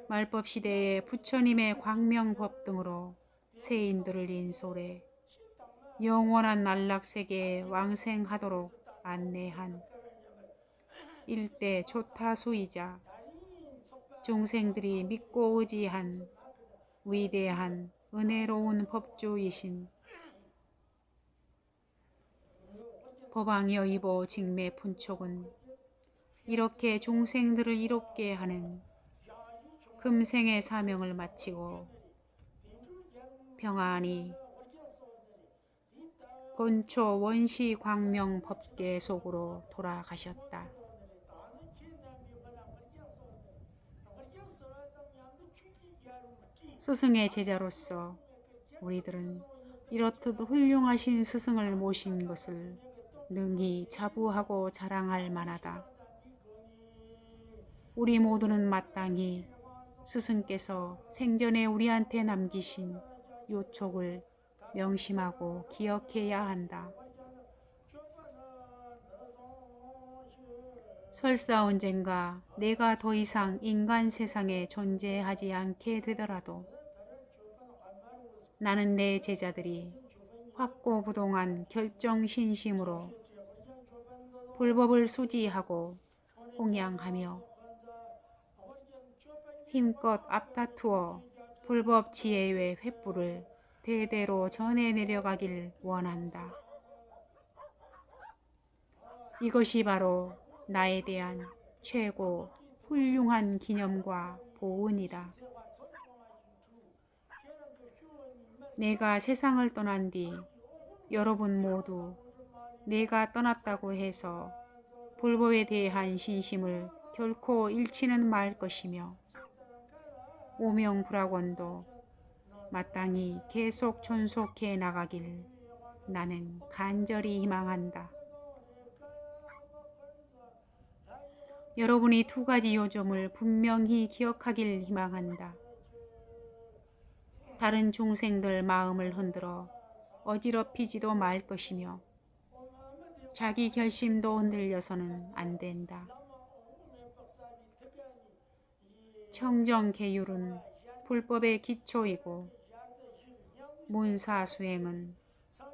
A: 말법시대의 부처님의 광명법 등으로 세인들을 인솔해 영원한 안락세계에 왕생하도록 안내한 일대 조타수이자 중생들이 믿고 의지한 위대한 은혜로운 법주이신 법왕 여의보 직매 분촉은 이렇게 중생들을 이롭게 하는 금생의 사명을 마치고 평안히 본초 원시 광명 법계 속으로 돌아가셨다. 스승의 제자로서 우리들은 이렇듯 훌륭하신 스승을 모신 것을 능히 자부하고 자랑할 만하다. 우리 모두는 마땅히 스승께서 생전에 우리한테 남기신 요촉을 명심하고 기억해야 한다. 설사 언젠가 내가 더 이상 인간 세상에 존재하지 않게 되더라도 나는 내 제자들이 확고부동한 결정신심으로 불법을 수지하고弘扬하며 힘껏 앞다투어 불법 지혜의 횃불을 대대로 전해 내려가길 원한다. 이것이 바로 나에 대한 최고 훌륭한 기념과 보은이다. 내가 세상을 떠난 뒤 여러분 모두 내가 떠났다고 해서 불법에 대한 신심을 결코 잃지는 말 것이며 오명불학원도 마땅히 계속 존속해 나가길 나는 간절히 희망한다. 여러분이 두 가지 요점을 분명히 기억하길 희망한다. 다른 중생들 마음을 흔들어 어지럽히지도 말 것이며 자기 결심도 흔들려서는 안 된다. 청정계율은 불법의 기초이고 문사수행은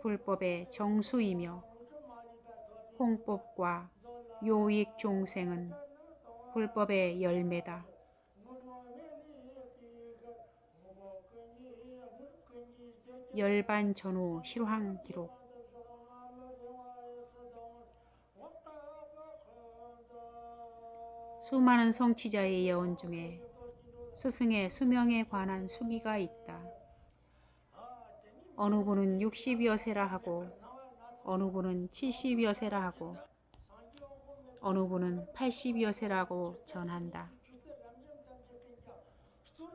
A: 불법의 정수이며 홍법과 요익종생은 불법의 열매다. 열반전후 실황 기록. 수많은 성취자의 예언 중에 스승의 수명에 관한 수기가 있다. 어느 분은 60여 세라 하고 어느 분은 70여 세라 하고 어느 분은 80여 세라고 전한다.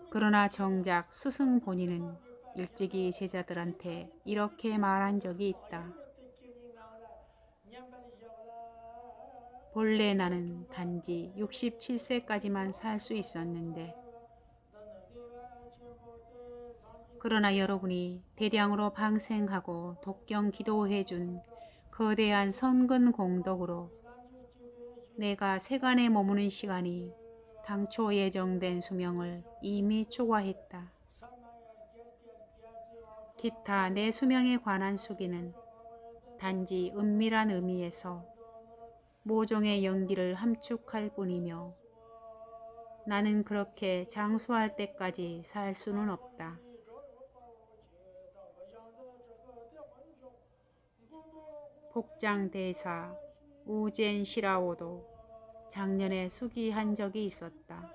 A: 그러나 정작 스승 본인은 일찍이 제자들한테 이렇게 말한 적이 있다. 본래 나는 단지 67세까지만 살 수 있었는데 그러나 여러분이 대량으로 방생하고 독경 기도해준 거대한 선근 공덕으로 내가 세간에 머무는 시간이 당초 예정된 수명을 이미 초과했다. 기타 내 수명에 관한 수기는 단지 은밀한 의미에서 모종의 연기를 함축할 뿐이며 나는 그렇게 장수할 때까지 살 수는 없다. 복장대사 우젠시라오도 작년에 수기한 적이 있었다.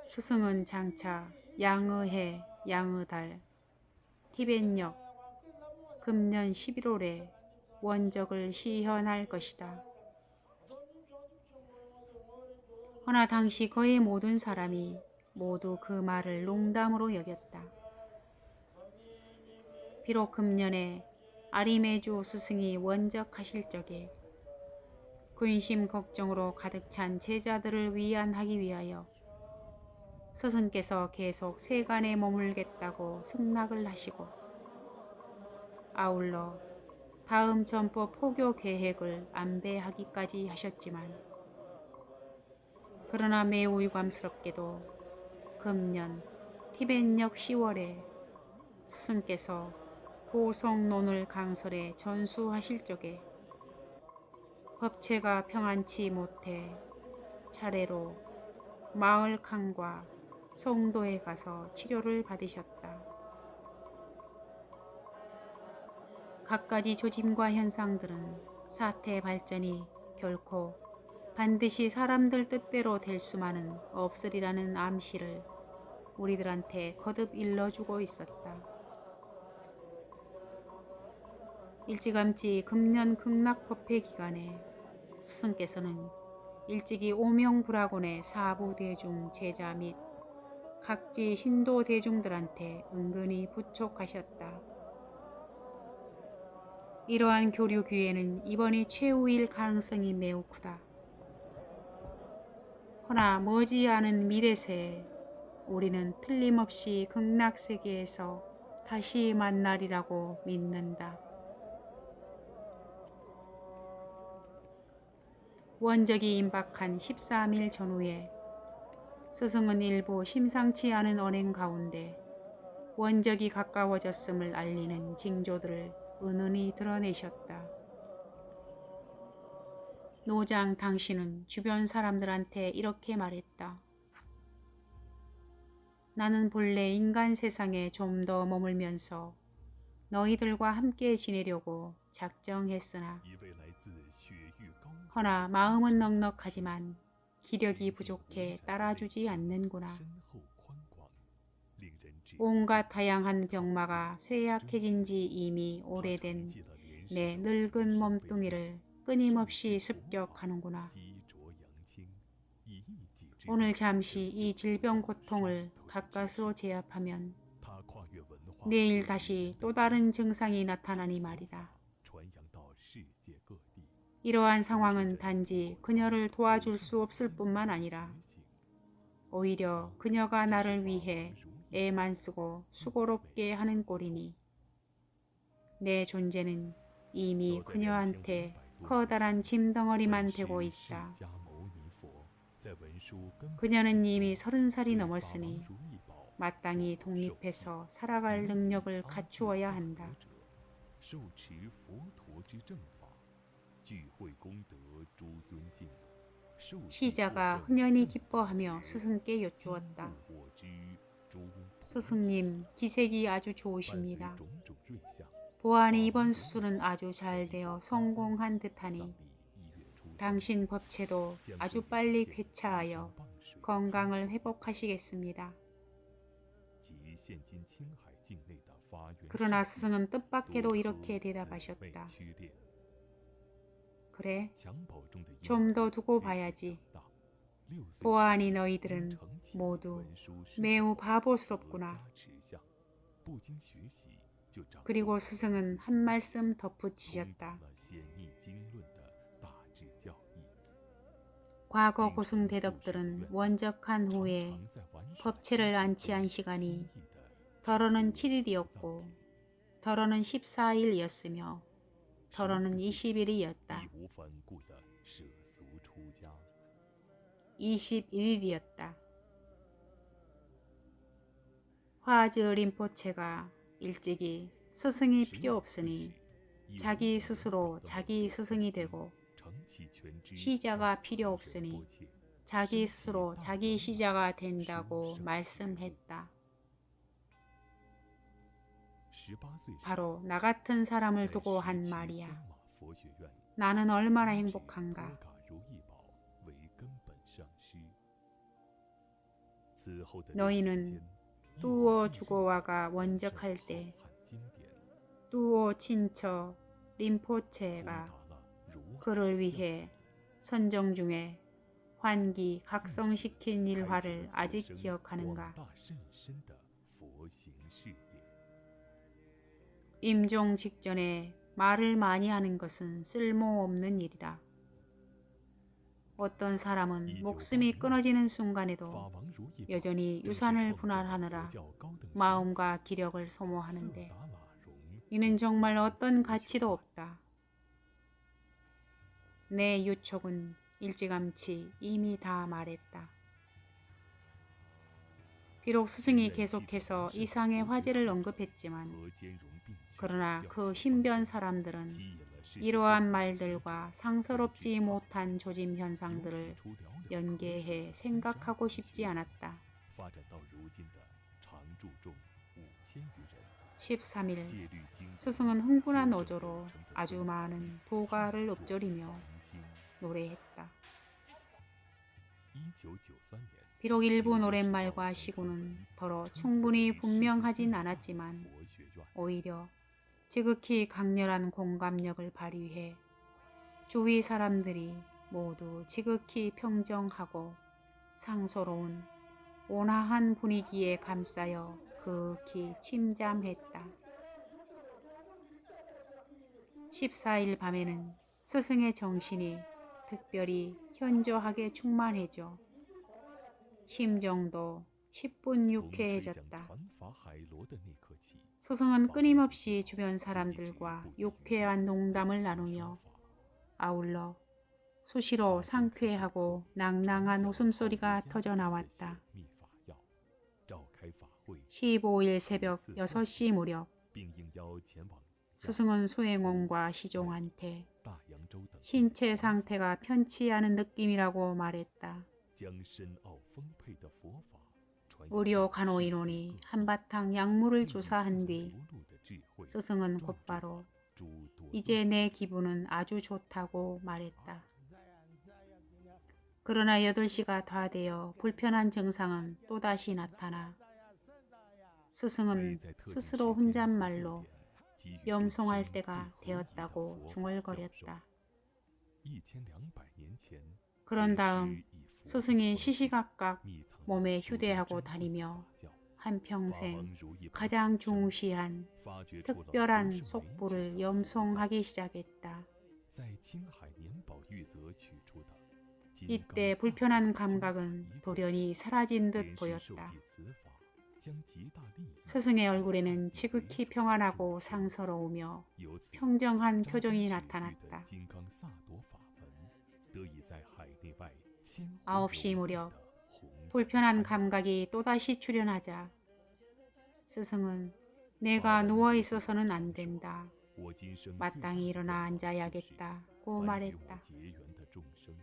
A: 스승은 장차 양의해, 양의달, 티벳역, 금년 11월에 원적을 시현할 것이다. 허나 당시 거의 모든 사람이 모두 그 말을 농담으로 여겼다. 비록 금년에 아리메주 스승이 원적하실 적에 근심 걱정으로 가득 찬 제자들을 위안하기 위하여 스승께서 계속 세간에 머물겠다고 승낙을 하시고 아울러 다음 전법 포교 계획을 안배하기까지 하셨지만 그러나 매우 유감스럽게도 금년 티벳역 10월에 스승께서 보성론을 강설에 전수하실 적에 법체가 평안치 못해 차례로 마을 칸과 송도에 가서 치료를 받으셨다. 갖가지 조짐과 현상들은 사태 발전이 결코 반드시 사람들 뜻대로 될 수만은 없으리라는 암시를 우리들한테 거듭 일러주고 있었다. 일찌감치 금년 극락법회 기간에 스승께서는 일찍이 오명불학원의 사부대중 제자 및 각지 신도 대중들한테 은근히 부촉하셨다. 이러한 교류 기회는 이번이 최후일 가능성이 매우 크다. 허나 머지않은 미래세에 우리는 틀림없이 극락세계에서 다시 만나리라고 믿는다. 원적이 임박한 13일 전후에 스승은 일부 심상치 않은 언행 가운데 원적이 가까워졌음을 알리는 징조들을 은은히 드러내셨다. 노장 당신은 주변 사람들한테 이렇게 말했다. 나는 본래 인간 세상에 좀 더 머물면서 너희들과 함께 지내려고 작정했으나 허나 마음은 넉넉하지만 기력이 부족해 따라주지 않는구나. 온갖 다양한 병마가 쇠약해진 지 이미 오래된 내 늙은 몸뚱이를 끊임없이 습격하는구나. 오늘 잠시 이 질병 고통을 가까스로 제압하면 내일 다시 또 다른 증상이 나타나니 말이다. 이러한 상황은 단지 그녀를 도와줄 수 없을 뿐만 아니라 오히려 그녀가 나를 위해 애만 쓰고 수고롭게 하는 꼴이니 내 존재는 이미 그녀한테 커다란 짐덩어리만 되고 있다. 그녀는 이미 30살이 넘었으니 마땅히 독립해서 살아갈 능력을 갖추어야 한다. 시자가 흔연히 기뻐하며 스승께 여쭈었다. 스승님, 기색이 아주 좋으십니다. 보아하니 이번 수술은 아주 잘 되어 성공한 듯하니 당신 법체도 아주 빨리 쾌차하여 건강을 회복하시겠습니다. 그러나 스승은 뜻밖에도 이렇게 대답하셨다. 그래, 좀 더 두고 봐야지. 보아하니 너희들은 모두 매우 바보스럽구나. 그리고 스승은 한 말씀 덧붙이셨다. 과거 고승대덕들은 원적한 후에 법체를 안치한 시간이 덜어는 7일이었고 덜어는 14일이었으며 덜어는 20일이었다. 21일이었다. 화즈 림포체가 일찍이 스승이 필요 없으니 자기 스스로 자기 스승이 되고 시자가 필요 없으니 자기 스스로 자기 시자가 된다고 말씀했다. 바로 나 같은 사람을 두고 한 말이야. 나는 얼마나 행복한가. 너희는 뚜오 주고와가 원적할 때 뚜오 친처 림포체가 그를 위해 선정 중에 환기 각성시킨 일화를 아직 기억하는가. 임종 직전에 말을 많이 하는 것은 쓸모없는 일이다. 어떤 사람은 목숨이 끊어지는 순간에도 여전히 유산을 분할하느라 마음과 기력을 소모하는데 이는 정말 어떤 가치도 없다. 내 유촉은 일찌감치 이미 다 말했다. 비록 스승이 계속해서 이상의 화제를 언급했지만 그러나 그 신변 사람들은 이러한 말들과 상서롭지 못한 조짐 현상들을 연계해 생각하고 싶지 않았다. 13일 스승은 흥분한 어조로 아주 많은 도가를 읊조리며 노래했다. 비록 일부 노랫말과 시구는 더러 충분히 분명하진 않았지만 오히려 지극히 강렬한 공감력을 발휘해 주위 사람들이 모두 지극히 평정하고 상소로운 온화한 분위기에 감싸여 극히 침잠했다. 14일 밤에는 스승의 정신이 특별히 현저하게 충만해져 심정도 10분
B: 从
A: 유쾌해졌다.
B: 传法海螺的那刻起，
A: 스승은 끊임없이 주변 사람들과 유쾌한 농담을 나누며 아울러 수시로 상쾌하고 낭낭한 웃음소리가 터져 나왔다.
B: 秘法要召开法会，
A: 15일 새벽 6시 무렵
B: 并应邀前往
A: 스승은 수행원과 시종한테
B: 大洋洲等地
A: 신체 상태가 편치 않은 느낌이라고 말했다.
B: 将深奥丰沛的佛法传扬
A: 의료
B: 给
A: 간호인원이
B: 世界各地，
A: 한바탕 약물을
B: 并以
A: 조사한
B: 自
A: 뒤
B: 流露的智慧
A: 스승은
B: 壮志
A: 곧바로
B: 诸多
A: 이제 내 기분은 아주 좋다고 말했다. 그러나 8시가 다 되어 불편한 증상은 또다시 나타나
B: 为
A: 스승은
B: 在特定
A: 스스로
B: 时间和地
A: 혼잣말로
B: 点给予众
A: 염송할
B: 生
A: 때가
B: 最合宜的
A: 되었다고
B: 佛法教授
A: 중얼거렸다.
B: 1200年前，
A: 그런
B: 为
A: 다음
B: 师以佛法
A: 스승이
B: 方式
A: 시시각각
B: 密藏
A: 몸에
B: 诸多
A: 휴대하고
B: 珍贵的
A: 다니며
B: 法教，
A: 한평생
B: 法王如意把
A: 가장
B: 此生
A: 중시한
B: 发掘出了不
A: 특별한
B: 胜枚举
A: 속보를
B: 的佛教，
A: 염송하기 시작했다.
B: 在青海年宝玉则取出的金刚
A: 이때
B: 萨
A: 불편한
B: 埵心法
A: 감각은
B: 一部，
A: 돌연히 사라진 듯
B: 莲师受
A: 보였다.
B: 记此法，将极大利益
A: 스승의 얼굴에는 지극히 평안하고 상서로우며
B: 由此
A: 평정한
B: 扎根
A: 표정이
B: 始于的
A: 나타났다.
B: 金刚萨埵法门，得以在海内外鲜活
A: 9시
B: rod现
A: 무렵
B: 的弘扬
A: 불편한 감각이 또다시 출현하자 스승은 내가 누워 있어서는 안 된다.
B: 我今生最大
A: 마땅히
B: 的
A: 일어나
B: 愿望就是
A: 앉아야겠다고
B: 凡与我
A: 말했다.
B: 结缘的众生，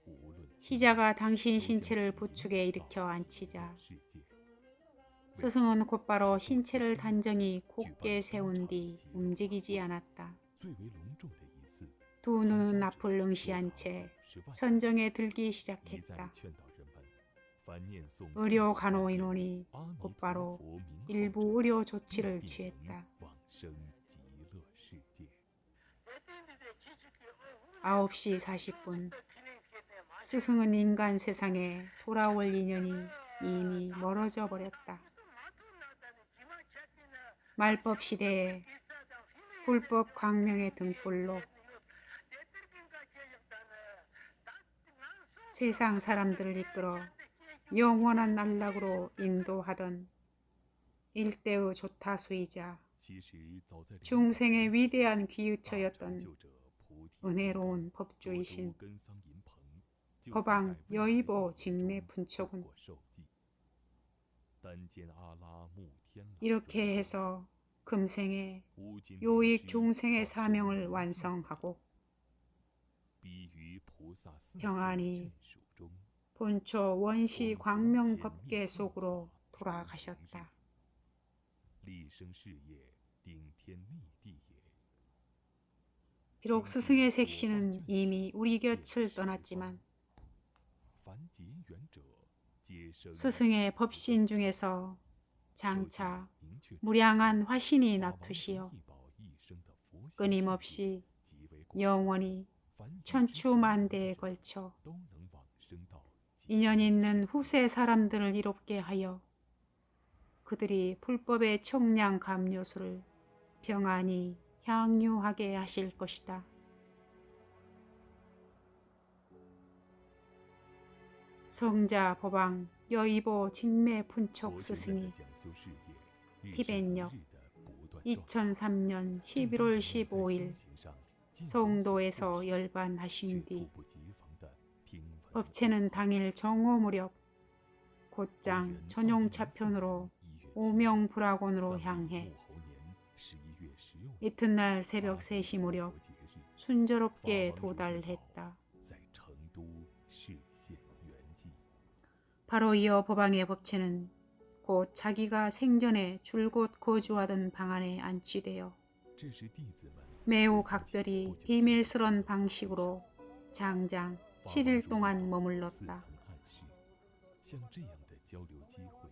B: 无论亲
A: 시자가 당신
B: 都将
A: 신체를
B: 其
A: 부축에
B: 引导
A: 일으켜
B: 极
A: 앉히자
B: 乐世界。
A: 스승은 곧바로 신체를
B: 단
A: 단정히 곧게 세운 뒤 움직이지 않았다.
B: 最为隆重的一次，
A: 두 눈은 앞을 응시한 채
B: 50万
A: 선정에 들기
B: 一再
A: 시작했다.
B: 劝导人们，凡念诵
A: 의료 간호인원이
B: 阿弥陀
A: 곧바로
B: 佛名号
A: 일부
B: 者，
A: 의료
B: 必
A: 조치를
B: 定
A: 취했다.
B: 能往生极乐世界。
A: 9시 40분 스승은 인간 세상에 돌아올 인연이 이미 멀어져 버렸다. 말법 시대에 불법 광명의 등불로 세상 사람들을 이끌어 영원한 안락으로 인도하던 일대의 조타수이자
B: 其实早在
A: 중생의 위대한
B: 大成
A: 귀유처였던
B: 就者菩提
A: 은혜로운
B: 多
A: 법주이신
B: 多根桑银棚，就
A: 법왕
B: 在未
A: 여의보
B: 来
A: 직매
B: 中
A: 분촉은
B: 过受记。但见阿拉木天老
A: 이렇게 해서 금생에
B: 无尽
A: 요익
B: 虚
A: 중생의
B: 报身
A: 사명을
B: 闻
A: 완성하고
B: 必于菩萨四
A: 평안히
B: 眷属中
A: 본초 원시 광명 법계 속으로 돌아가셨다.
B: 立生事业顶天立地也。
A: 비록 스승의 색시는 이미 우리 곁을 떠났지만
B: 凡结缘者，皆生
A: 스승의 법신 중에서 장차
B: 明确
A: 무량한 화신이
B: 法王
A: 나투시어
B: 一宝一生的佛性
A: 끊임없이
B: 极为广，
A: 영원히
B: 凡遇之
A: 천추만대에 걸쳐
B: 都能往生到极
A: 인연 있는 후세 사람들을 이롭게 하여 그들이 불법의 청량 감료수를 평안히 향유하게 하실 것이다. 성자 법왕 여의보 직매 분촉
B: 佛学院
A: 스승이
B: 的讲修事业，日
A: 티벳역
B: 生一日的不断壮大，
A: 2003년 11월
B: 正当人们在
A: 15일
B: 修行上尽有所
A: 송도에서
B: 不及，
A: 열반하신
B: 却
A: 뒤
B: 猝不及防地听闻了
A: 법체는 당일 정오 무렵 곧장
B: 公元
A: 전용차편으로
B: 2034年1月
A: 오명불학원으로
B: 藏历
A: 향해
B: 戊猴年11月15日
A: 이튿날 새벽 3시 무렵
B: 佛节日，
A: 순조롭게
B: 法王如意宝
A: 도달했다.
B: 在成都视现圆寂。
A: 바로 이어 법왕의 법체는 곧 자기가 생전에 줄곧 거주하던 방 안에 안치되어
B: 这时弟子们
A: 매우 각별히 비밀스런 방식으로 장장
B: 法王
A: 7일
B: 如意
A: 동안
B: 宝似
A: 머물렀다.
B: 曾暗示，像这样的交流机会，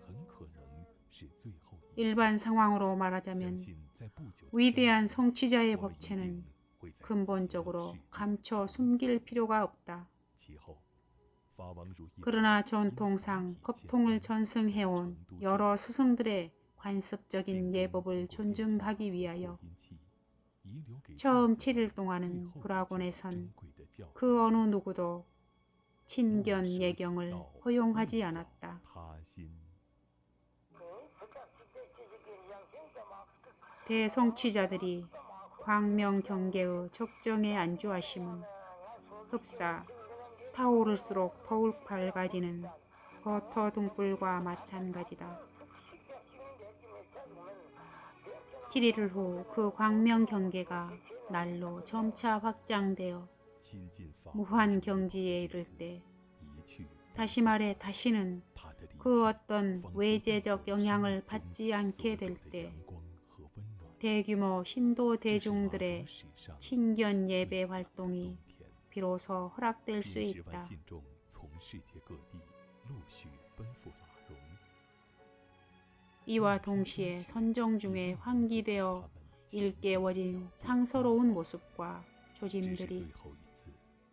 B: 很可能是最后一次。
A: 일반 상황으로 말하자면
B: 相信在不久的
A: 위대한
B: 将来，
A: 성취자의
B: 我们一
A: 법체는
B: 定会在极乐
A: 근본적으로
B: 世界
A: 감춰 숨길 필요가 없다.
B: 其后，
A: 그러나 전통상 법통을 전승해온 여러 스승들의 관습적인 예법을 존중하기 위하여 처음 7일 동안은 불학원에선 그 어느 누구도 친견 예경을 허용하지 않았다. 대성취자들이 광명 경계의 적정에 안주하심은 흡사 타오를수록 더욱 밝아지는 버터 등불과 마찬가지다. 7일 후 그 광명 경계가 날로 점차 확장되어 무한 경지에 이를 때, 다시 말해 다시는 그 어떤 외재적 영향을 받지 않게 될 때, 대규모 신도 대중들의 친견 예배 활동이 비로소 허락될 수 있다. 이와 동시에 선정 중에 환기되어 일깨워진 상서로운 모습과 조짐들이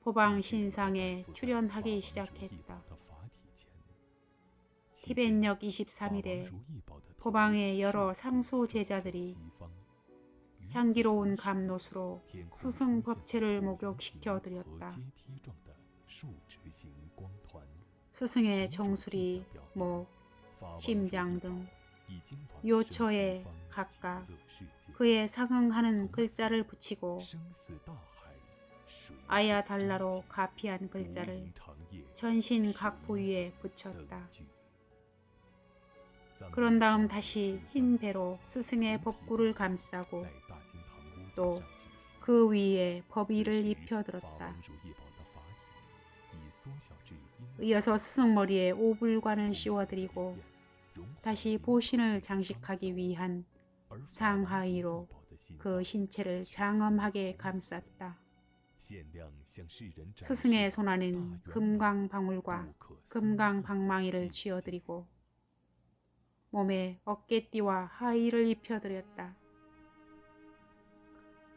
A: 포방 신상에 출현하기 시작했다. 티벳역 23일에 포방의 여러 상소 제자들이 향기로운 감롯으로 스승 법체를 목욕시켜 드렸다. 스승의 정수리, 목, 심장 등 요처에 각각 그에 상응하는 글자를 붙이고 아야달라로 가피한 글자를 전신 각 부위에 붙였다. 그런 다음 다시 흰 배로 스승의 법구를 감싸고 또 그 위에 법의를 입혀들었다. 이어서 스승 머리에 오불관을 씌워드리고 다시 보신을 장식하기 위한 상하의로 그 신체를 장엄하게 감쌌다. 스승의 손안에는 금강방울과 금강방망이를 쥐어드리고 몸에 어깨띠와 하의를 입혀드렸다.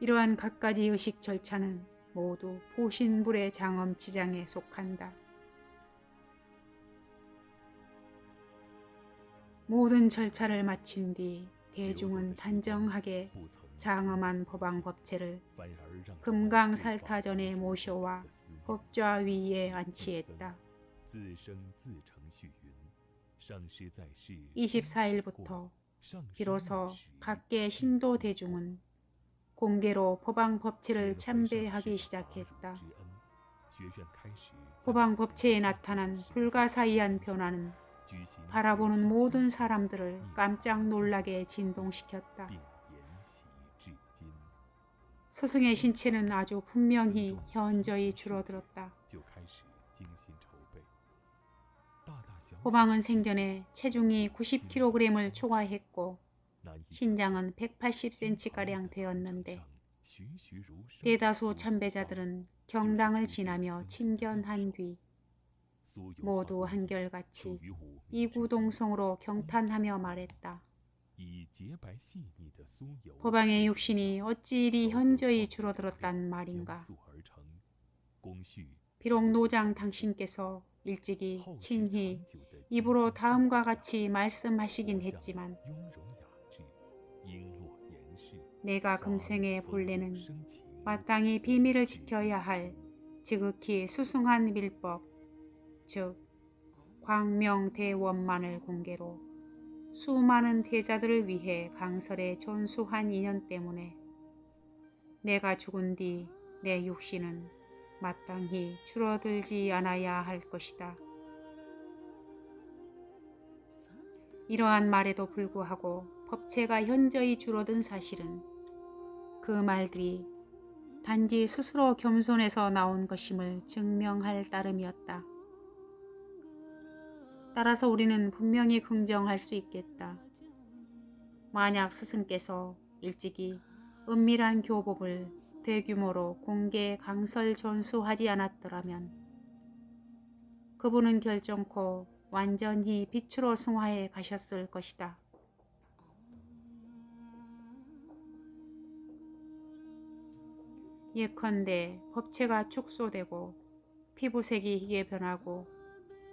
A: 이러한 갖가지 의식 절차는 모두 보신불의 장엄치장에 속한다. 모든 절차를 마친 뒤 대중은 단정하게 장엄한 법왕 법체를 금강살타전에 모셔와 법좌 위에 안치했다. 24일부터 비로소 각계 신도 대중은 공개로 법왕 법체를 참배하기 시작했다. 법왕 법체에 나타난 불가사의한 변화는 바라보는 모든 사람들을 깜짝 놀라게 진동시켰다. 스승의 신체는 아주 분명히 현저히 줄어들었다. 법왕은 생전에 체중이 90kg을 초과했고 신장은 180cm가량 되었는데 대다수 참배자들은 경당을 지나며 친견한 뒤 모두 한결같이 이구동성으로 경탄하며 말했다. 법왕의 육신이 어찌 이리 현저히 줄어들었단 말인가. 비록 노장 당신께서 일찍이 친히 입으로 다음과 같이 말씀하시긴 했지만 내가 금생의 본래는 마땅히 비밀을 지켜야 할 지극히 수승한 밀법, 즉 광명대원만을 공개로 수많은 태자들을 위해 강설에 전수한 인연 때문에 내가 죽은 뒤 내 육신은 마땅히 줄어들지 않아야 할 것이다. 이러한 말에도 불구하고 법체가 현저히 줄어든 사실은 그 말들이 단지 스스로 겸손해서 나온 것임을 증명할 따름이었다. 따라서 우리는 분명히 긍정할 수 있겠다. 만약 스승께서 일찍이 은밀한 교법을 대규모로 공개 강설 전수하지 않았더라면 그분은 결정코 완전히 빛으로 승화해 가셨을 것이다. 예컨대 법체가 축소되고 피부색이 희게 변하고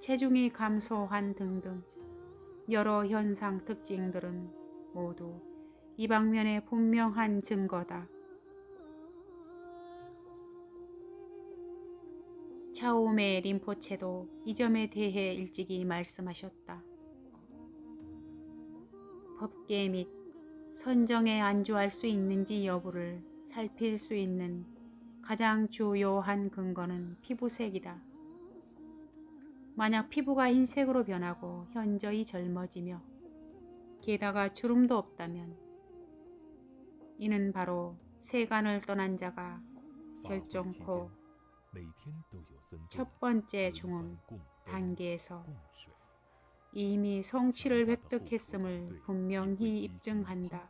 A: 체중이 감소한 등등 여러 현상 특징들은 모두 이 방면의 분명한 증거다. 차오메 림포체도 이 점에 대해 일찍이 말씀하셨다. 법계 및 선정에 안주할 수 있는지 여부를 살필 수 있는 가장 주요한 근거는 피부색이다. 만약 피부가 흰색으로 변하고 현저히 젊어지며 게다가 주름도 없다면 이는 바로 세간을 떠난 자가 결정코 첫 번째 중음 단계에서 이미 성취를 획득했음을 분명히 입증한다.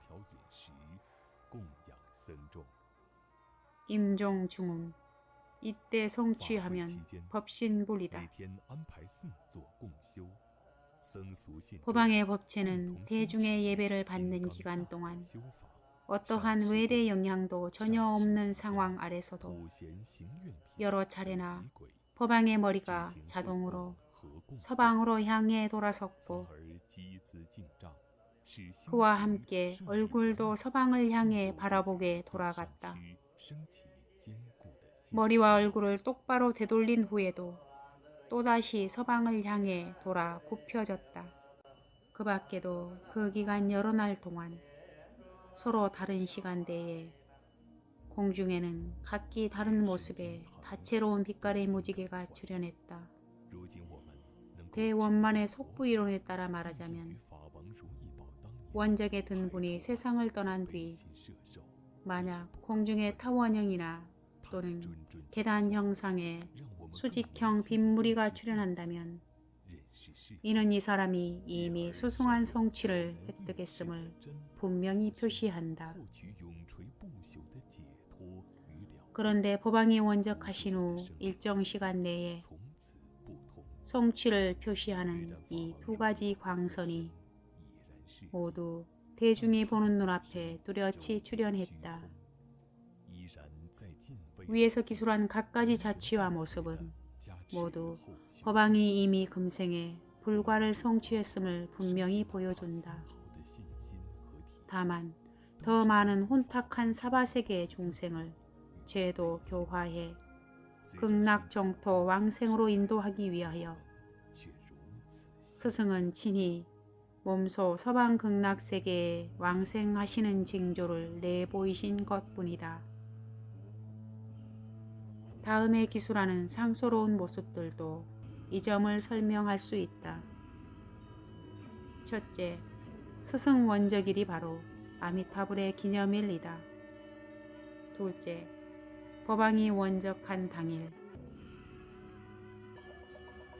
A: 임종 중음 이때 성취하면 법신불이다. 법왕의 법체는 대중의 예배를 받는 기간 동안 어떠한 외래 영향도 전혀 없는 상황 아래서도 여러 차례나 법왕의 머리가 자동으로 서방으로 향해 돌아섰고 그와 함께 얼굴도 서방을 향해 바라보게 돌아갔다. 머리와 얼굴을 똑바로 되돌린 후에도 또다시 서방을 향해 돌아 굽혀졌다. 그 밖에도 그 기간 여러 날 동안 서로 다른 시간대에 공중에는 각기 다른 모습의 다채로운 빛깔의 무지개가 출현했다. 대원만의 속부이론에 따라 말하자면 원적의 등분이 세상을 떠난 뒤 만약 공중의 타원형이나 또는 계단 형상의 수직형 빗무리가 출현한다면 이는 이 사람이 이미 수승한 성취를 획득했음을 분명히 표시한다. 그런데 법왕이 원적하신 후 일정 시간 내에 성취를 표시하는 이 두 가지 광선이 모두 대중이 보는 눈앞에 뚜렷이 출현했다. 위에서 기술한 갖가지 자취와 모습은 모두 법왕이 이미 금생에 불과를 성취했음을 분명히 보여준다. 다만 더 많은 혼탁한 사바세계의 중생을 죄도 교화해 극락정토 왕생으로 인도하기 위하여 스승은 친히 몸소 서방 극락세계에 왕생하시는 징조를 내보이신 것뿐이다. 다음에 기술하는 상소로운 모습들도 이 점을 설명할 수 있다. 첫째, 스승 원적일이 바로 아미타불의 기념일이다. 둘째, 법왕이 원적한 당일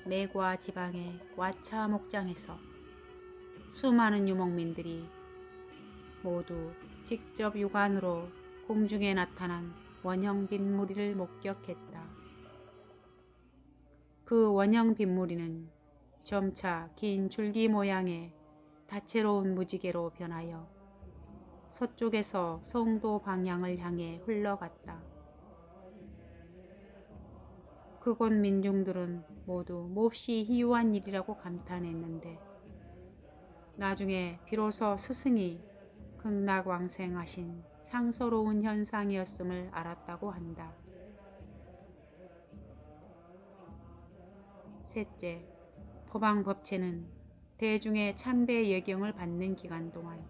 A: 매과 지방의 와차 목장에서 수많은 유목민들이 모두 직접 육안으로 공중에 나타난 원형 빗무리를 목격했다. 그 원형 빗무리는 점차 긴 줄기 모양의 다채로운 무지개로 변하여 서쪽에서 성도 방향을 향해 흘러갔다. 그곳 민중들은 모두 몹시 희유한 일이라고 감탄했는데 나중에 비로소 스승이 극락왕생하신 상서로운 현상이었음을 알았다고 한다. 셋째, 법왕법체는 대중의 참배 예경을 받는 기간 동안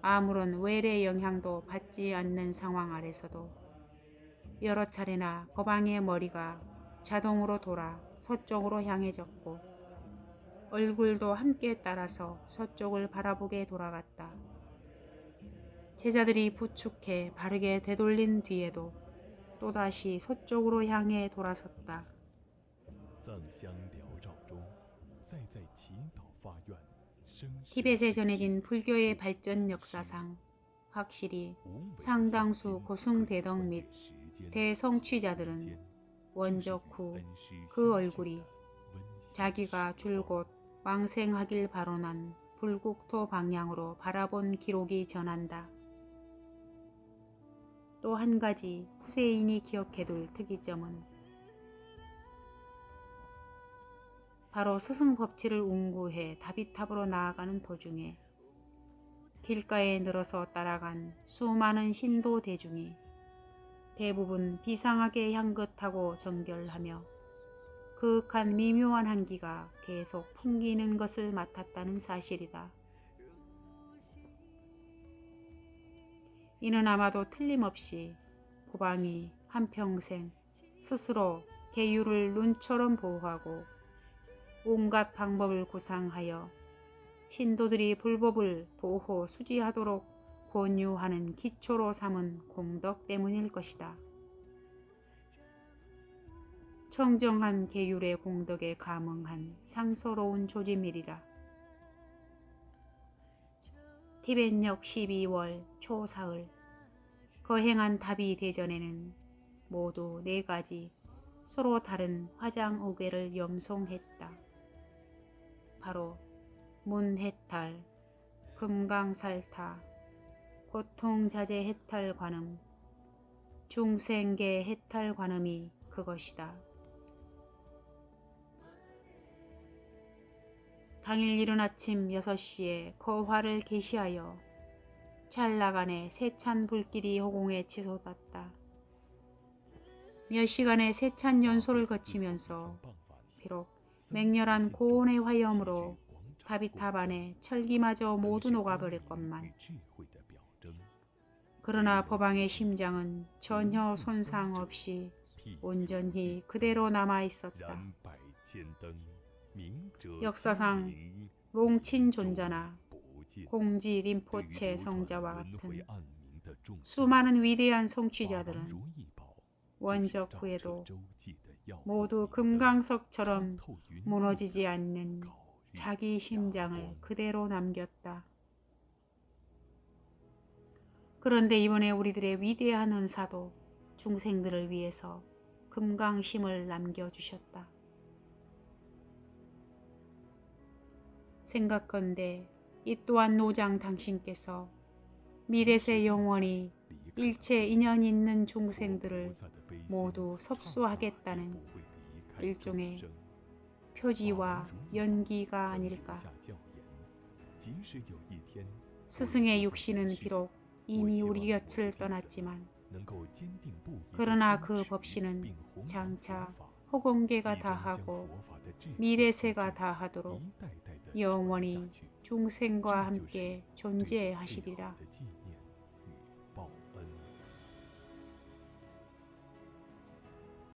A: 아무런 외래 영향도 받지 않는 상황 아래서도 여러 차례나 법왕의 머리가 자동으로 돌아 서쪽으로 향해졌고 얼굴도 함께 따라서 서쪽을 바라보게 돌아갔다. 제자들이 부축해 바르게 되돌린 뒤에도 또다시 서쪽으로 향해 돌아섰다. 티벳에 전해진 불교의 발전 역사상 확실히 상당수 고승대덕 및 대성취자들은 원적 후 그 얼굴이 자기가 줄곧 왕생하길 발언한 불국토 방향으로 바라본 기록이 전한다. 또 한 가지 후세인이 기억해둘 특이점은 바로 스승법치를 운구해 다비탑으로 나아가는 도중에 길가에 늘어서 따라간 수많은 신도 대중이 대부분 비상하게 향긋하고 정결하며 그윽한 미묘한 향기가 계속 풍기는 것을 맡았다는 사실이다. 이는 아마도 틀림없이 고방이 한평생 스스로 계율을 눈처럼 보호하고 온갖 방법을 구상하여 신도들이 불법을 보호 수지하도록 권유하는 기초로 삼은 공덕 때문일 것이다. 청정한 계율의 공덕에 감응한 상서로운 조짐이리라. 티벳역 12월 초사흘 거행한 다비 대전에는 모두 4가지 서로 다른 화장 우괴를 염송했다. 바로 문해탈, 금강살타, 고통자재 해탈관음, 중생계 해탈관음이 그것이다. 당일 이른 아침 6시에 거화를 개시하여 찰나간에 세찬 불길이 호공에 치솟았다. 몇 시간의 세찬 연소를 거치면서 비록 맹렬한 고온의 화염으로 다비탑 안에 철기마저 모두 녹아버렸건만 그러나 법왕의 심장은 전혀 손상 없이 온전히 그대로 남아있었다. 역사상 롱친존자나 공지 림포체 성자와 같은 수많은 위대한 성취자들은 원적 후에도 모두 금강석처럼 무너지지 않는 자기 심장을 그대로 남겼다. 그런데 이번에 우리들의 위대한 은사도 중생들을 위해서 금강심을 남겨주셨다. 생각건대 이 또한 노장 당신께서 미래세 영원히 일체 인연 있는 중생들을 모두 섭수하겠다는 일종의 표지와 연기가 아닐까. 스승의 육신은 비록 이미 우리 곁을 떠났지만 그러나 그 법신은 장차 호공계가 다하고 미래세가 다하도록 영원히 중생과 함께 존재하시리라.